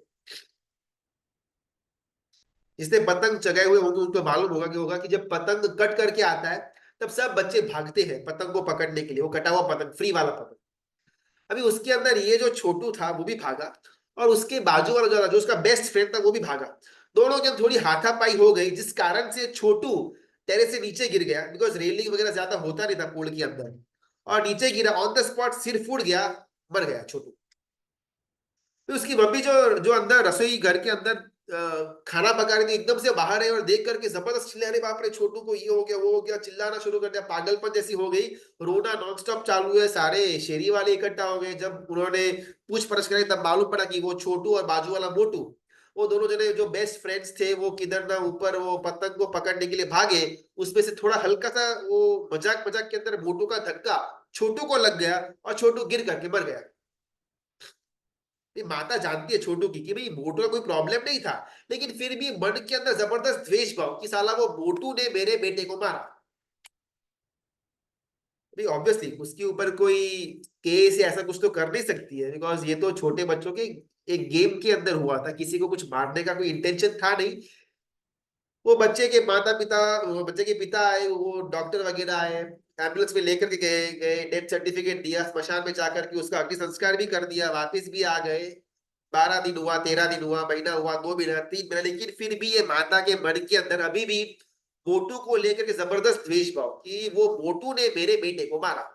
जिसने पतंग चगाए हुए होंगे उनको मालूम होगा कि जब पतंग कट करके आता है, तब सब बच्चे भागते हैं पतंग को पकड़ने के लिए, वो कटा हुआ पतंग, फ्री वाला पतंग। अभी उसके अंदर ये जो छोटू था वो भी भागा, और उसके बाजू वाला जो उसका बेस्ट फ्रेंड था वो भी भागा। दोनों के थोड़ी हाथापाई हो गई, जिस कारण से छोटू टेरेस से नीचे गिर गया, बिकॉज रेलिंग वगैरह ज्यादा होता नहीं था पूल के अंदर, और नीचे गिरा, ऑन द स्पॉट सिर फूट गया, मर गया छोटू। फिर उसकी मम्मी जो जो अंदर रसोई घर के अंदर खाना पका रही थी, एकदम से बाहर है और देख करके जबरदस्त चिल्ला, अरे बाप रे छोटू को ये हो गया वो हो गया, चिल्लाना शुरू कर दिया, पागलपन जैसी हो गई, रोना नॉन स्टॉप चालू है। सारे शेरी वाले इकट्ठा हो गए। जब उन्होंने पूछ परछ करी तब मालूम पड़ा कि वो छोटू और बाजू वाला मोटू, वो दोनों जने जो बेस्ट फ्रेंड्स थे, वो किधर ना ऊपर वो पतंग को पकड़ने के लिए भागे। उसमें से थोड़ा हल्का सा वो मजाक मजाक के अंदर मोटू का धक्का छोटू को लग गया और छोटू गिर करके मर गया। ये माता जानती है छोटू की कि भाई मोटू का कोई प्रॉब्लम नहीं था, लेकिन फिर भी मन के अंदर जबरदस्त द्वेष भाव कि साला वो मोटू ने मेरे बेटे को मारा। भाई ऑब्वियसली उसके ऊपर कोई केस या ऐसा कुछ तो कर नहीं सकती है, बिकॉज ये तो छोटे बच्चों के एक गेम के अंदर हुआ था, किसी को कुछ मारने का कोई इंटेंशन था नहीं। वो बच्चे के माता पिता, वो बच्चे के पिता आए, वो डॉक्टर वगैरह आए, एम्बुलेंस में लेकर के गए गए, डेथ सर्टिफिकेट दिया, स्मशान में जाकर के उसका अग्नि संस्कार भी कर दिया, वापिस भी आ गए। 12 दिन हुआ, 13 दिन हुआ, महीना हुआ, 2 महीना, 3 महीना, लेकिन फिर भी ये माता के मन के अंदर अभी भी मोटू को लेकर के जबरदस्त द्वेष भाव कि वो मोटू ने मेरे बेटे को मारा।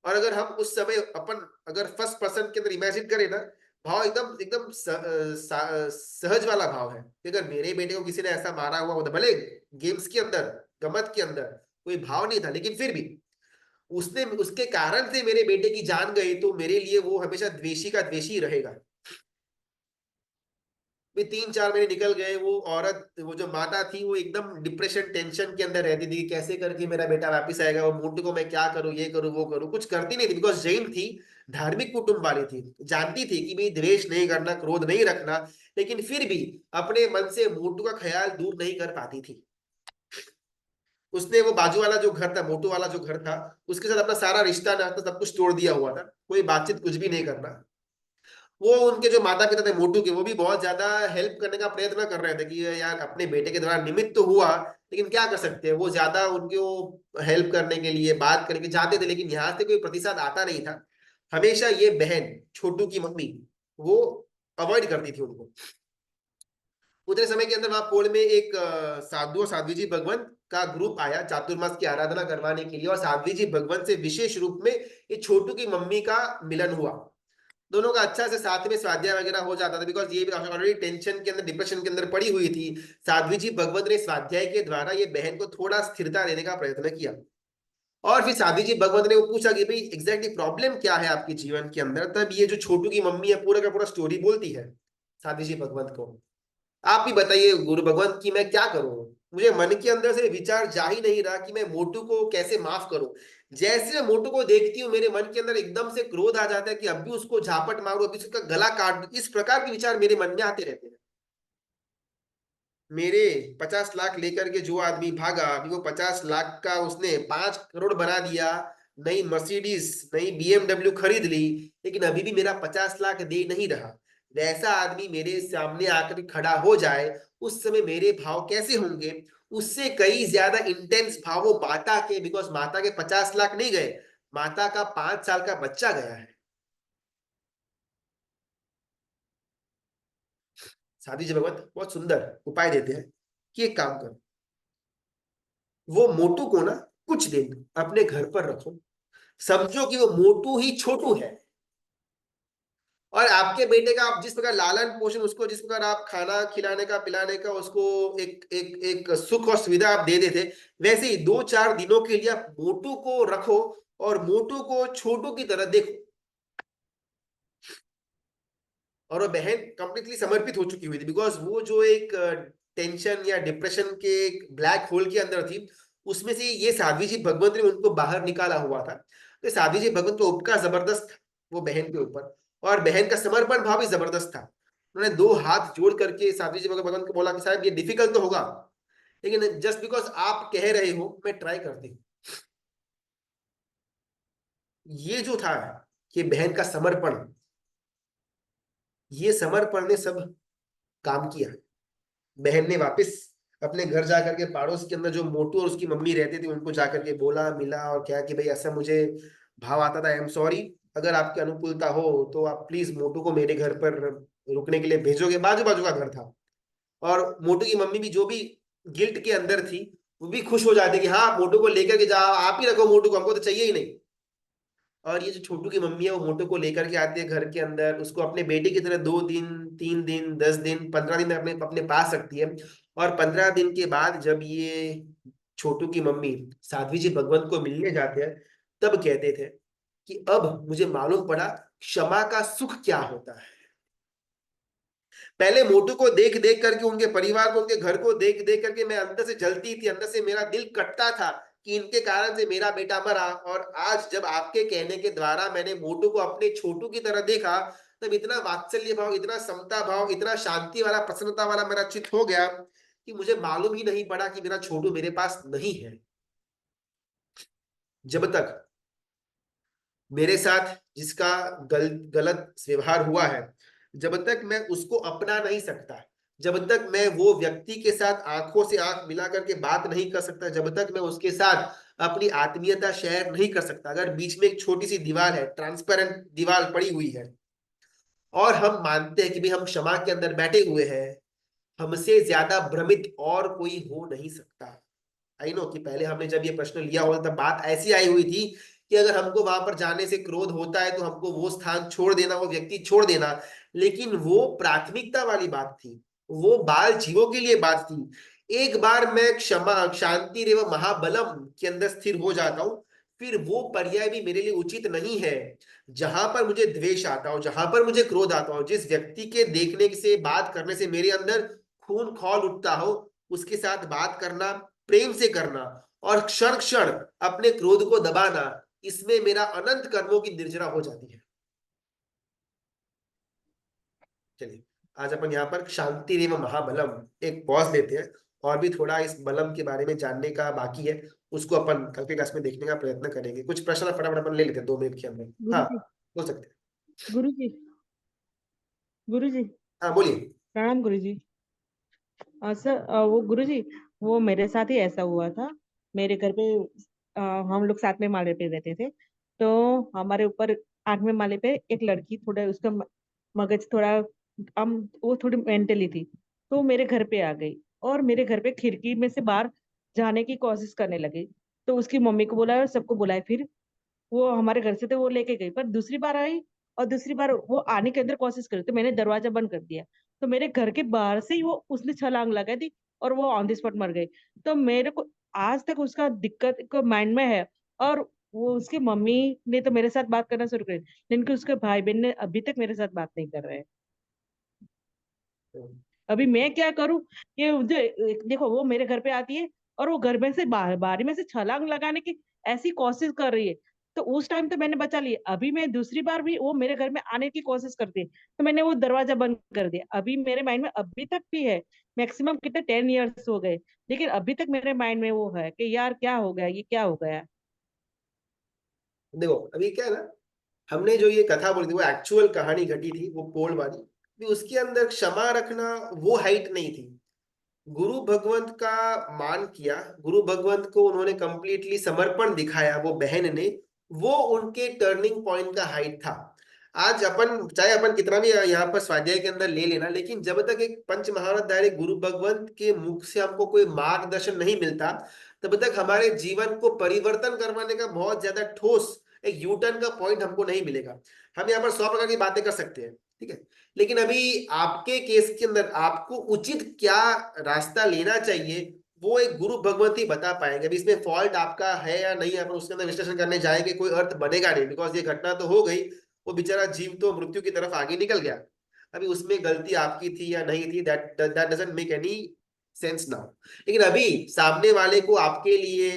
और अगर हम उस समय अपन अगर फर्स्ट पर्सन के अंदर इमेजिन करें ना, भाव एकदम एकदम सहज वाला भाव है कि अगर मेरे बेटे को किसी ने ऐसा मारा हुआ होता, भले गेम्स के अंदर, गमत के अंदर कोई भाव नहीं था, लेकिन फिर भी उसने उसके कारण से मेरे बेटे की जान गई, तो मेरे लिए वो हमेशा द्वेषी का द्वेषी रहेगा। भी 3-4 महीने निकल गए, वो औरत, वो जो माता थी, वो एकदम डिप्रेशन टेंशन के अंदर रहती थी, कैसे करके मेरा बेटा वापिस आएगा, वो मोटू को मैं क्या करूं, ये करूं वो करूं, कुछ करती नहीं थी, बिकॉज जैन थी, धार्मिक कुटुंब वाली थी, जानती थी कि भाई द्वेष नहीं करना, क्रोध नहीं रखना, लेकिन फिर भी अपने मन से मोटू का ख्याल दूर नहीं कर पाती थी। उसने वो बाजू वाला जो घर था, मोटू वाला जो घर था, उसके साथ अपना सारा रिश्ता नाता सब कुछ तोड़ दिया हुआ था, कोई बातचीत कुछ भी नहीं करना। वो उनके जो माता पिता थे मोटू के, वो भी बहुत ज्यादा हेल्प करने का प्रयत्न कर रहे थे कि यार अपने बेटे के द्वारा निमित्त तो हुआ, लेकिन क्या कर सकते हैं, वो ज्यादा उनको हेल्प करने के लिए बात करने के चाहते थे, लेकिन यहाँ से कोई प्रतिसाद आता नहीं था। हमेशा ये बहन, छोटू की मम्मी, वो अवॉइड करती थी उनको। उतने समय के अंदर वहां पोल में एक साधु और साध्वी जी भगवंत का ग्रुप आया चातुर्मास की आराधना करवाने के लिए, और साध्वी जी भगवंत से विशेष रूप में ये छोटू की मम्मी का मिलन हुआ। दोनों का अच्छा से साथ में स्वाध्याय वगैरह हो जाता था, बिकॉज ये भी ऑलरेडी टेंशन के अंदर, डिप्रेशन के अंदर पड़ी हुई थी। साध्वी जी भगवत ने स्वाध्याय के द्वारा ये बहन को थोड़ा स्थिरता देने का प्रयत्न किया। और फिर साध्वी जी भगवत ने वो पूछा कि भाई एग्जैक्टली प्रॉब्लम क्या है आपके जीवन के अंदर, तब ये जो छोटू की मम्मी है पूरा का पूरा स्टोरी बोलती है साध्वी जी भगवत को। आप ही बताइए गुरु भगवंत की मैं क्या करूं, मुझे मन के अंदर से विचार जा ही नहीं रहा कि मैं मोटू को कैसे माफ करूं। जैसे मैं मोटू को देखती हूँ, मेरे मन के अंदर एकदम से क्रोध आ जाता है कि अभी उसको झापट मारूं, अभी उसका गला काट दूं। इस प्रकार के विचार मेरे मन में आते रहते हैं। मेरे 50 लाख लेकर के जो आदमी भागा, अभी वो 50 लाख का उसने 5 करोड़ बना दिया, नई मर्सिडीज, नई बीएमडब्ल्यू खरीद ली, लेकिन अभी भी मेरा 50 लाख दे नहीं रहा। वैसा आदमी मेरे सामने आकर खड़ा हो जाए, उस समय मेरे भाव कैसे होंगे? उससे कई ज्यादा इंटेंस भाव वो माता के, बिकॉज माता के 50 लाख नहीं गए, माता का 5 साल का बच्चा गया है। साधी जी भगवत बहुत सुंदर उपाय देते हैं कि एक काम करो, वो मोटू को ना कुछ दिन अपने घर पर रखो, समझो कि वो मोटू ही छोटू है, और आपके बेटे का आप जिस प्रकार लालन पोषण, उसको जिस प्रकार आप खाना खिलाने का पिलाने का उसको एक एक एक सुख और सुविधा आप दे देते, वैसे ही 2-4 दिनों के लिए आप मोटू को रखो और मोटू को छोटू की तरह देखो। और वो बहन कंप्लीटली समर्पित हो चुकी हुई थी, बिकॉज वो जो एक टेंशन या डिप्रेशन के एक ब्लैक होल के अंदर थी, उसमें से ये साध्वी जी भगवंत ने उनको बाहर निकाला हुआ था। तो साध्वी जी भगवंत का उपकार जबरदस्त था वो बहन के ऊपर, और बहन का समर्पण भाव भी जबरदस्त था। उन्होंने 2 हाथ जोड़ करके साध्वी जी भगवंत को बोला कि साहब ये डिफिकल्ट तो होगा, लेकिन जस्ट बिकॉज आप कह रहे हो मैं ट्राई करती हूँ। ये जो था कि बहन का समर्पण, ये समर्पण ने सब काम किया। बहन ने वापस अपने घर जाकर के पड़ोस के अंदर जो मोटू और उसकी मम्मी रहते थे उनको जाकर के बोला, मिला, और क्या कि भाई ऐसा मुझे भाव आता था, आई एम सॉरी, अगर आपकी अनुकूलता हो तो आप प्लीज मोटू को मेरे घर पर रुकने के लिए भेजोगे। बाजू बाजू का घर था, और मोटू की मम्मी भी जो भी गिल्ट के अंदर थी, वो भी खुश हो जाती कि हाँ मोटू को लेकर के जाओ, आप ही रखो मोटू को, हमको तो चाहिए ही नहीं। और ये जो छोटू की मम्मी है वो मोटू को लेकर के आती है घर के अंदर, उसको अपने बेटे की तरह 2 दिन, 3 दिन, 10 दिन, 15 दिन अपने अपने पास रखती है। और 15 दिन के बाद जब ये छोटू की मम्मी साध्वी जी भगवंत को मिलने जाते हैं, तब कहते थे कि अब मुझे मालूम पड़ा क्षमा का सुख क्या होता है। पहले मोटू को देख देख करके, उनके परिवार को, उनके घर को देख देख करके मैं अंदर से जलती थी, अंदर से मेरा दिल कटता था कि इनके कारण से मेरा बेटा मरा। और आज जब आपके कहने के द्वारा मैंने मोटू को अपने छोटू की तरह देखा, तब इतना वात्सल्य भाव, इतना समता भाव, इतना शांति वाला, प्रसन्नता वाला मेरा चित्त हो गया कि मुझे मालूम ही नहीं पड़ा कि मेरा छोटू मेरे पास नहीं है। जब तक मेरे साथ जिसका गलत व्यवहार हुआ है, जब तक मैं उसको अपना नहीं सकता, जब तक मैं वो व्यक्ति के साथ आंखों से आंख मिला करके बात नहीं कर सकता, जब तक मैं उसके साथ अपनी आत्मीयता शेयर नहीं कर सकता, अगर बीच में एक छोटी सी दीवार है, ट्रांसपेरेंट दीवार पड़ी हुई है, और हम मानते हैं कि भाई हम क्षमा के अंदर बैठे हुए हैं, हमसे ज्यादा भ्रमित और कोई हो नहीं सकता। आई नो कि पहले हमने जब ये प्रश्न लिया हो तब बात ऐसी आई हुई थी कि अगर हमको वहां पर जाने से क्रोध होता है तो हमको वो स्थान छोड़ देना, वो व्यक्ति छोड़ देना। लेकिन वो प्राथमिकता वाली बात थी, वो बाल जीवों के लिए बात थी। एक बार मैं क्षमा, शांति रेव महाबलम के अंदर स्थिर हो जाता हूं, फिर वो पर्याय भी मेरे लिए उचित नहीं है। जहां पर मुझे द्वेष आता हो, जहां पर मुझे क्रोध आता हो, जिस व्यक्ति के देखने से, बात करने से मेरे अंदर खून खौल उठता हो, उसके साथ बात करना, प्रेम से करना, और क्षण क्षण अपने क्रोध को दबाना, इसमें मेरा अनंत कर्मों की निर्जरा हो जाती है। चलिए, आज अपन यहाँ पर शांति रेव महाबलम एक पॉज लेते हैं, और भी थोड़ा इस बलम के बारे में जानने का बाकी है, उसको अपन कल के क्लास में देखने का प्रयत्न करेंगे। कुछ प्रश्न फटाफट अपन ले लेते हैं 2 मिनट के अंदर। हाँ, गुरुजी। हो सकते हैं। गुरुजी। गुरुजी। हाँ बोलिए। प्रणाम गुरुजी। सर, वो गुरुजी, वो मेरे साथ ही ऐसा हुआ था। मेरे घर पे हम लोग 7वें माले पे रहते थे। तो हमारे ऊपर 8वें माले पे एक लड़की, थोड़ा उसका मगज थोड़ा, हम वो थोड़ी मेंटली थी। तो मेरे घर पे आ गई और मेरे घर पे खिड़की में से बाहर जाने की कोशिश करने लगी। तो उसकी मम्मी को बुलाया और सबको बुलाया। फिर वो हमारे घर से तो वो लेके गई, पर दूसरी बार आई और दूसरी बार वो आने के अंदर कोशिश करी, तो मैंने दरवाजा बंद कर दिया। तो मेरे घर के बाहर से ही वो उसने छलांग लगा दी और वो ऑन द स्पॉट मर गई। तो मेरे को आज तक उसका दिक्कत को माइंड में है। और वो उसकी मम्मी ने तो मेरे साथ बात करना शुरू कर, लेकिन उसके भाई बहन ने अभी तक मेरे साथ बात नहीं कर रहे हैं। अभी मैं क्या करूं कि देखो, वो मेरे घर पे आती है और वो घर में से बारी में से छलांग लगाने की ऐसी कोशिश कर रही है। तो उस टाइम तो मैंने बचा लिया, अभी मैं दूसरी बार भी वो मेरे घर में आने की कोशिश करती है, तो मैंने वो दरवाजा बंद कर दिया। अभी मेरे माइंड में अभी तक भी है। मैक्सिमम कितने 10 ईयर्स हो गए, लेकिन अभी तक मेरे माइंड में वो है कि यार क्या हो गया, ये क्या हो गया। देखो अभी क्या है ना, हमने जो ये कथा बोली थी वो एक्चुअल कहानी घटी थी, वो पोल वाली भी, उसके अंदर क्षमा रखना वो हाइट नहीं थी। गुरु भगवंत का मान किया, गुरु भगवंत को उन्होंने कंप्लीटली समर्पण दिखाया, वो बहन ने, वो उनके टर्निंग पॉइंट का हाइट था। आज अपन चाहे अपन कितना भी यहाँ पर स्वाध्याय के अंदर ले लेना, लेकिन जब तक एक पंच महारथ गुरु भगवंत के मुख से हमको कोई मार्गदर्शन नहीं मिलता, तब तक हमारे जीवन को परिवर्तन करवाने का बहुत ज्यादा ठोस एक यूटर्न का पॉइंट हमको नहीं मिलेगा। हम यहाँ पर 100 प्रकार की बातें कर सकते हैं, ठीक है, लेकिन अभी आपके केस के अंदर आपको उचित क्या रास्ता लेना चाहिए, वो एक गुरु भगवती बता पाएंगे। अभी इसमें फॉल्ट आपका है या नहीं, अपन उसके अंदर विश्लेषण करने जाएंगे कोई अर्थ बनेगा नहीं, बिकॉज ये घटना तो हो गई, वो बेचारा जीव तो मृत्यु की तरफ आगे निकल गया। अभी उसमें गलती आपकी थी या नहीं थी, that that doesn't make any sense now. लेकिन अभी सामने वाले को आपके लिए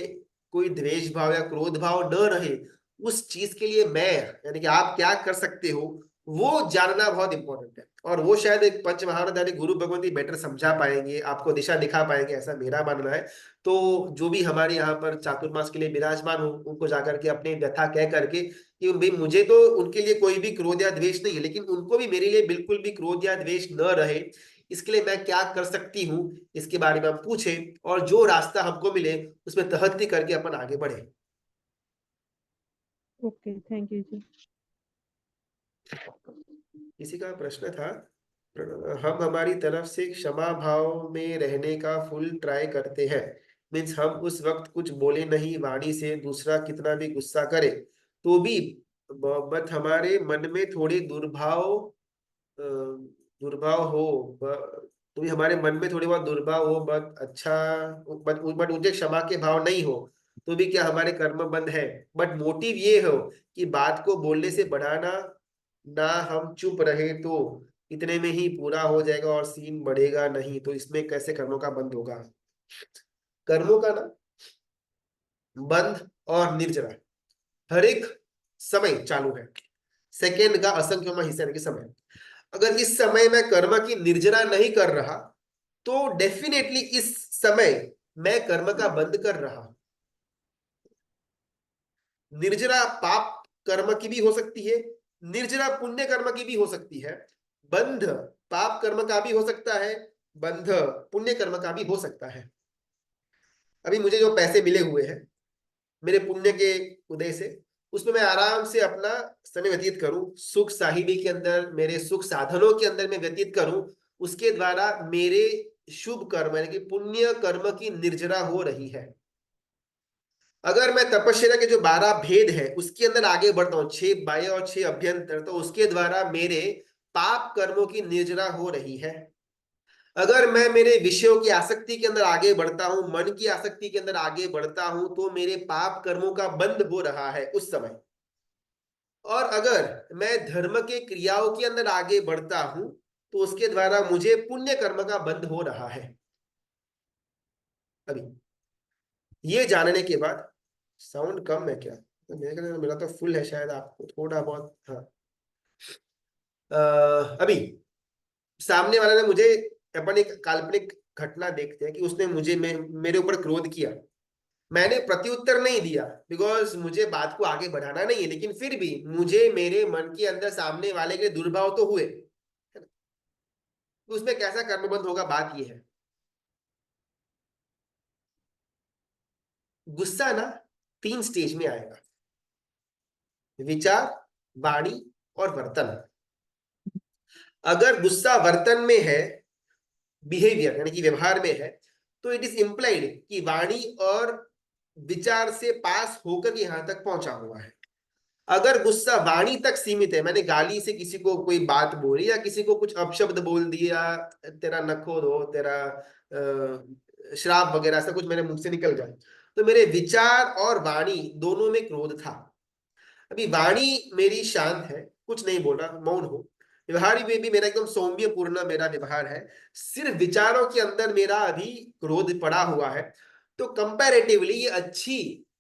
कोई द्वेष भाव या क्रोध भाव न रहे, उस चीज के लिए मैं, यानी कि आप क्या कर सकते हो, वो जानना बहुत इंपॉर्टेंट है। और वो शायद एक पंच महारथ यानी गुरु भगवती बेटर समझा पाएंगे, आपको दिशा दिखा पाएंगे, ऐसा मेरा मानना है। तो जो भी हमारे यहाँ पर चातुर्मास के लिए विराजमान हो, उनको जाकर के अपने व्यथा कह करके कि भाई मुझे तो उनके लिए कोई भी क्रोध या द्वेष नहीं है, लेकिन उनको भी मेरे लिए बिल्कुल भी क्रोध या द्वेष न रहे, इसके लिए मैं क्या कर सकती हूँ, इसके बारे में हम पूछें, और जो रास्ता हमको मिले उसमें तहत्ती करके अपन आगे बढ़े। ओके, थैंक यू जी। किसी का प्रश्न था, हम हमारी तरफ से क्षमा भाव में रहने का फुल ट्राई करते हैं, मीन्स हम उस वक्त कुछ बोले नहीं, वाणी से दूसरा कितना भी गुस्सा करे तो भी बट हमारे मन में थोड़े दुर्भाव हो, तो भी हमारे मन में थोड़ी बहुत दुर्भाव हो, बट अच्छा, बट मुझे क्षमा के भाव नहीं हो, तो भी क्या हमारे कर्म बंद है। बट मोटिव ये हो कि बात को बोलने से बढ़ाना ना, हम चुप रहे तो इतने में ही पूरा हो जाएगा और सीन बढ़ेगा नहीं, तो इसमें कैसे कर्मों का बंद होगा। कर्मों का ना बंध और निर्जरा हर एक समय चालू है। सेकेंड का असंख्यमा हिस्सा यानी कि समय। अगर इस समय मैं कर्म की निर्जरा नहीं कर रहा, तो डेफिनेटली इस समय मैं कर्म का बंद कर रहा हूं। निर्जरा पाप कर्म की भी हो सकती है, निर्जरा पुण्य कर्म की भी हो सकती है। बंध पाप कर्म का भी हो सकता है, बंध पुण्य कर्म का भी हो सकता है। अभी मुझे जो पैसे मिले हुए हैं मेरे पुण्य के उदय से, उसमें मैं आराम से अपना समय व्यतीत करूं, सुख साहिबी के अंदर, मेरे सुख साधनों के अंदर मैं व्यतीत करूं, उसके द्वारा मेरे शुभ कर्म यानी कि पुण्य कर्म की निर्जरा हो रही है। अगर मैं तपस्या के जो 12 भेद है उसके अंदर आगे बढ़ता हूं, 6 बाह्य और 6 अभ्यंतर, तो उसके द्वारा मेरे पाप कर्मों की निर्जरा हो रही है। अगर मैं मेरे विषयों की आसक्ति के अंदर आगे बढ़ता हूं, मन की आसक्ति के अंदर आगे बढ़ता हूं, तो मेरे पाप कर्मों का बंध हो रहा है उस समय। और अगर मैं धर्म के क्रियाओं के अंदर आगे बढ़ता हूं, तो उसके द्वारा मुझे पुण्य कर्म का बंध हो रहा है। अभी ये जानने के बाद, साउंड कम है क्या? तो मेरा तो फुल है, शायद आपको थोड़ा बहुत, हाँ। अभी सामने वाले ने मुझे, अपन एक काल्पनिक घटना देखते हैं कि उसने मुझे मेरे ऊपर क्रोध किया। मैंने प्रत्युत्तर नहीं दिया बिकॉज मुझे बात को आगे बढ़ाना नहीं है, लेकिन फिर भी मुझे मेरे मन के अंदर सामने वाले के दुर्भाव तो हुए, है ना? तो उसमें कैसा कर्मबंध होगा, बात यह है। गुस्सा ना 3 स्टेज में आएगा, विचार, वाणी और वर्तन। अगर गुस्सा वर्तन में है, बिहेवियर यानी कि व्यवहार में है, तो इट इज इंप्लाइड कि वाणी और विचार से पास होकर यहां तक पहुंचा हुआ है। अगर गुस्सा वाणी तक सीमित है, मैंने गाली से किसी को कोई बात बोली या किसी को कुछ अपशब्द बोल दिया, तेरा नखोर हो, तेरा श्राप वगैरह ऐसा कुछ मेरे मुंह से निकल गया, तो मेरे विचार और वाणी दोनों में क्रोध था। अभी वाणी मेरी शांत है, कुछ नहीं बोल रहा, मौन हो। व्यवहार में भी मेरा एकदम सौम्य पूर्ण मेरा व्यवहार है। सिर्फ विचारों के अंदर मेरा अभी क्रोध पड़ा हुआ है। तो कंपैरेटिवली ये अच्छी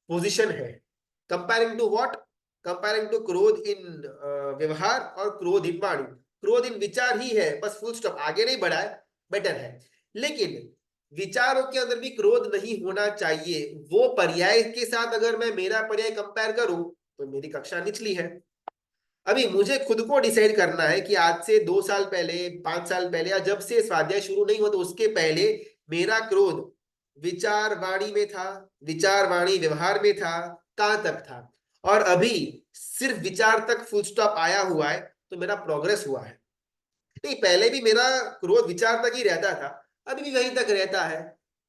पोजीशन है। Comparing to what? Comparing to क्रोध इन व्यवहार और क्रोध इन वाणी। क्रोध इन विचार ही है, बस फुल स्टॉप, आगे नहीं बढ़ा है, बेटर है। लेकिन विचारों के अंदर भी क्रोध नहीं होना चाहिए। वो पर्याय के साथ अगर मैं मेरा पर्याय कंपेयर करूं, तो मेरी कक्षा निचली है। अभी मुझे खुद को डिसाइड करना है कि आज से 2 साल पहले, 5 साल पहले, या जब से स्वाध्याय शुरू नहीं हुआ तो उसके पहले मेरा क्रोध विचार वाणी में था, विचार वाणी व्यवहार में था, कहां तक था। और अभी सिर्फ विचार तक फुल स्टॉप आया हुआ है, तो मेरा प्रोग्रेस हुआ है। नहीं, पहले भी मेरा क्रोध विचार तक ही रहता था, अभी भी वहीं तक रहता है।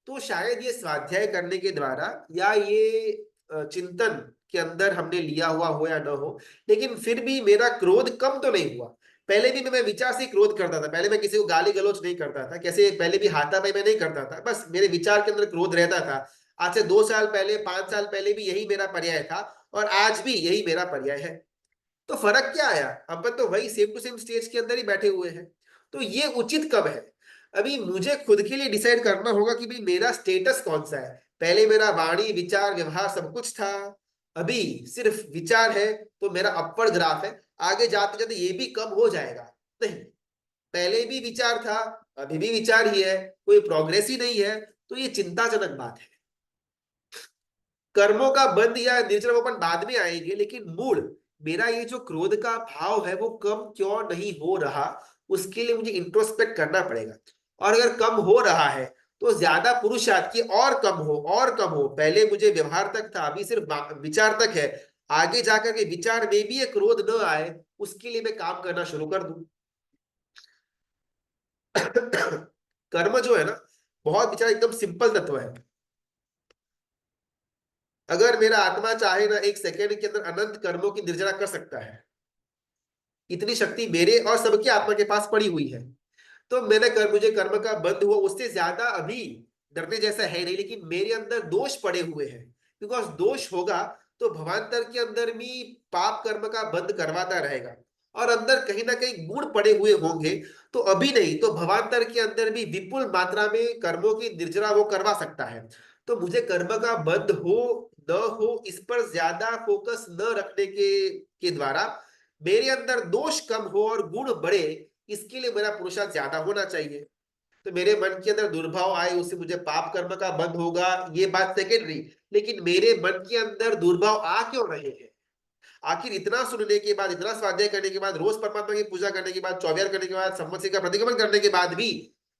तो शायद ये स्वाध्याय करने के द्वारा या ये चिंतन के अंदर हमने लिया हुआ हो या न हो, लेकिन फिर भी मेरा क्रोध कम तो नहीं हुआ। पहले भी मैं विचार से क्रोध करता था, पहले मैं किसी को गाली गलौज नहीं करता था, कैसे पहले भी हाथापाई मैं नहीं करता था, बस मेरे विचार के अंदर क्रोध रहता था। आज से 2 साल पहले, 5 साल पहले भी यही मेरा पर्याय था, और आज भी यही मेरा पर्याय है। तो फर्क क्या आया? अपन तो वही सेम टू सेम स्टेज के अंदर ही बैठे हुए हैं। तो ये उचित कब है? अभी मुझे खुद के लिए डिसाइड करना होगा कि भाई मेरा स्टेटस कौन सा है। पहले मेरा वाणी विचार व्यवहार सब कुछ था, अभी सिर्फ विचार है, तो मेरा अपवर्ड ग्राफ है। आगे जाते जाते ये भी कम हो जाएगा। नहीं, पहले भी विचार था, अभी भी विचार ही है, कोई प्रोग्रेस ही नहीं है, तो ये चिंताजनक बात है। कर्मों का बंध या निर्जर अपन बाद में आएंगे, लेकिन मूल मेरा ये जो क्रोध का भाव है वो कम क्यों नहीं हो रहा, उसके लिए मुझे इंट्रोस्पेक्ट करना पड़ेगा। और अगर कम हो रहा है तो ज्यादा पुरुषार्थ की और कम हो, और कम हो। पहले मुझे व्यवहार तक था, अभी सिर्फ विचार तक है। आगे जाकर के विचार में भी ये क्रोध न आए, उसके लिए मैं काम करना शुरू कर दूं। कर्म जो है ना, बहुत विचार एकदम सिंपल तत्व है। अगर मेरा आत्मा चाहे ना, 1 सेकेंड के अंदर अनंत कर्मों की निर्जरा कर सकता है। इतनी शक्ति मेरे और सबके आत्मा के पास पड़ी हुई है। तो मुझे कर्म का बंध हुआ, उससे ज्यादा अभी डरने जैसा है नहीं, लेकिन मेरे अंदर दोष पड़े हुए हैं। बिकॉज दोष होगा तो भवांतर के अंदर भी पाप कर्म का बंध करवाता रहेगा, और अंदर कहीं ना कहीं गुण पड़े हुए होंगे, तो अभी नहीं तो भवांतर के अंदर भी विपुल मात्रा में कर्मों की निर्जरा वो करवा सकता है। तो मुझे कर्म का बंध हो न हो, इस पर ज्यादा फोकस न रखने के द्वारा मेरे अंदर दोष कम हो और गुण बढ़े, इसके लिए मेरा पुरुषार्थ ज्यादा होना चाहिए। तो मेरे मन के अंदर दुर्भाव आए, उससे मुझे पाप कर्म का बंध होगा, ये बात सेकेंडरी। लेकिन मेरे मन के अंदर दुर्भाव आ क्यों रहे हैं? आखिर इतना सुनने के बाद, इतना स्वाध्याय करने के बाद, रोज परमात्मा की पूजा करने के बाद, 24 करने के बाद, संवत्सर का प्रतिक्रमण करने के बाद भी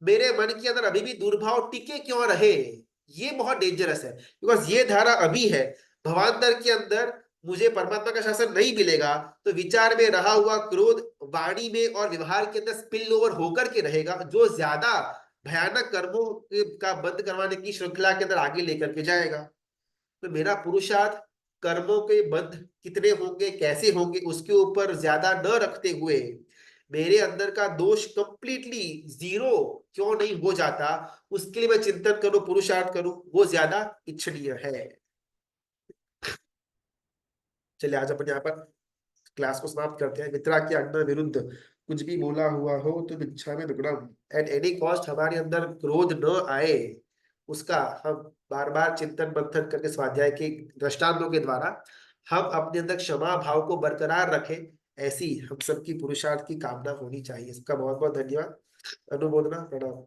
मेरे मन के अंदर अभी भी दुर्भाव टिके क्यों रहे? ये बहुत डेंजरस है। बिकॉज ये धारा अभी है, भवांतर के अंदर मुझे परमात्मा का शासन नहीं मिलेगा, तो विचार में रहा हुआ क्रोध वाणी में और व्यवहार के अंदर स्पिल ओवर होकर के रहेगा, जो ज्यादा भयानक कर्मों का बंद करवाने की श्रृंखला के अंदर आगे लेकर के जाएगा। तो मेरा पुरुषार्थ कर्मों के बंध कितने होंगे, कैसे होंगे, उसके ऊपर ज्यादा न रखते हुए मेरे अंदर का दोष कंप्लीटली जीरो क्यों नहीं हो जाता, उसके लिए मैं चिंतन करूं, पुरुषार्थ करूं, वो ज्यादा इच्छनीय है। चलिए आज अपन यहाँ पर क्लास को समाप्त करते हैं। मित्रा की आज्ञा विरुद्ध कुछ भी बोला हुआ हो तो इच्छा में विक्रम एट एनी कॉस्ट हमारे अंदर क्रोध न आए, उसका हम बार बार चिंतन मंथन करके स्वाध्याय के दृष्टांतों के द्वारा हम अपने अंदर क्षमा भाव को बरकरार रखें, ऐसी हम सबकी पुरुषार्थ की कामना होनी चाहिए। इसका बहुत बहुत धन्यवाद। अनुमोदना प्रणाम।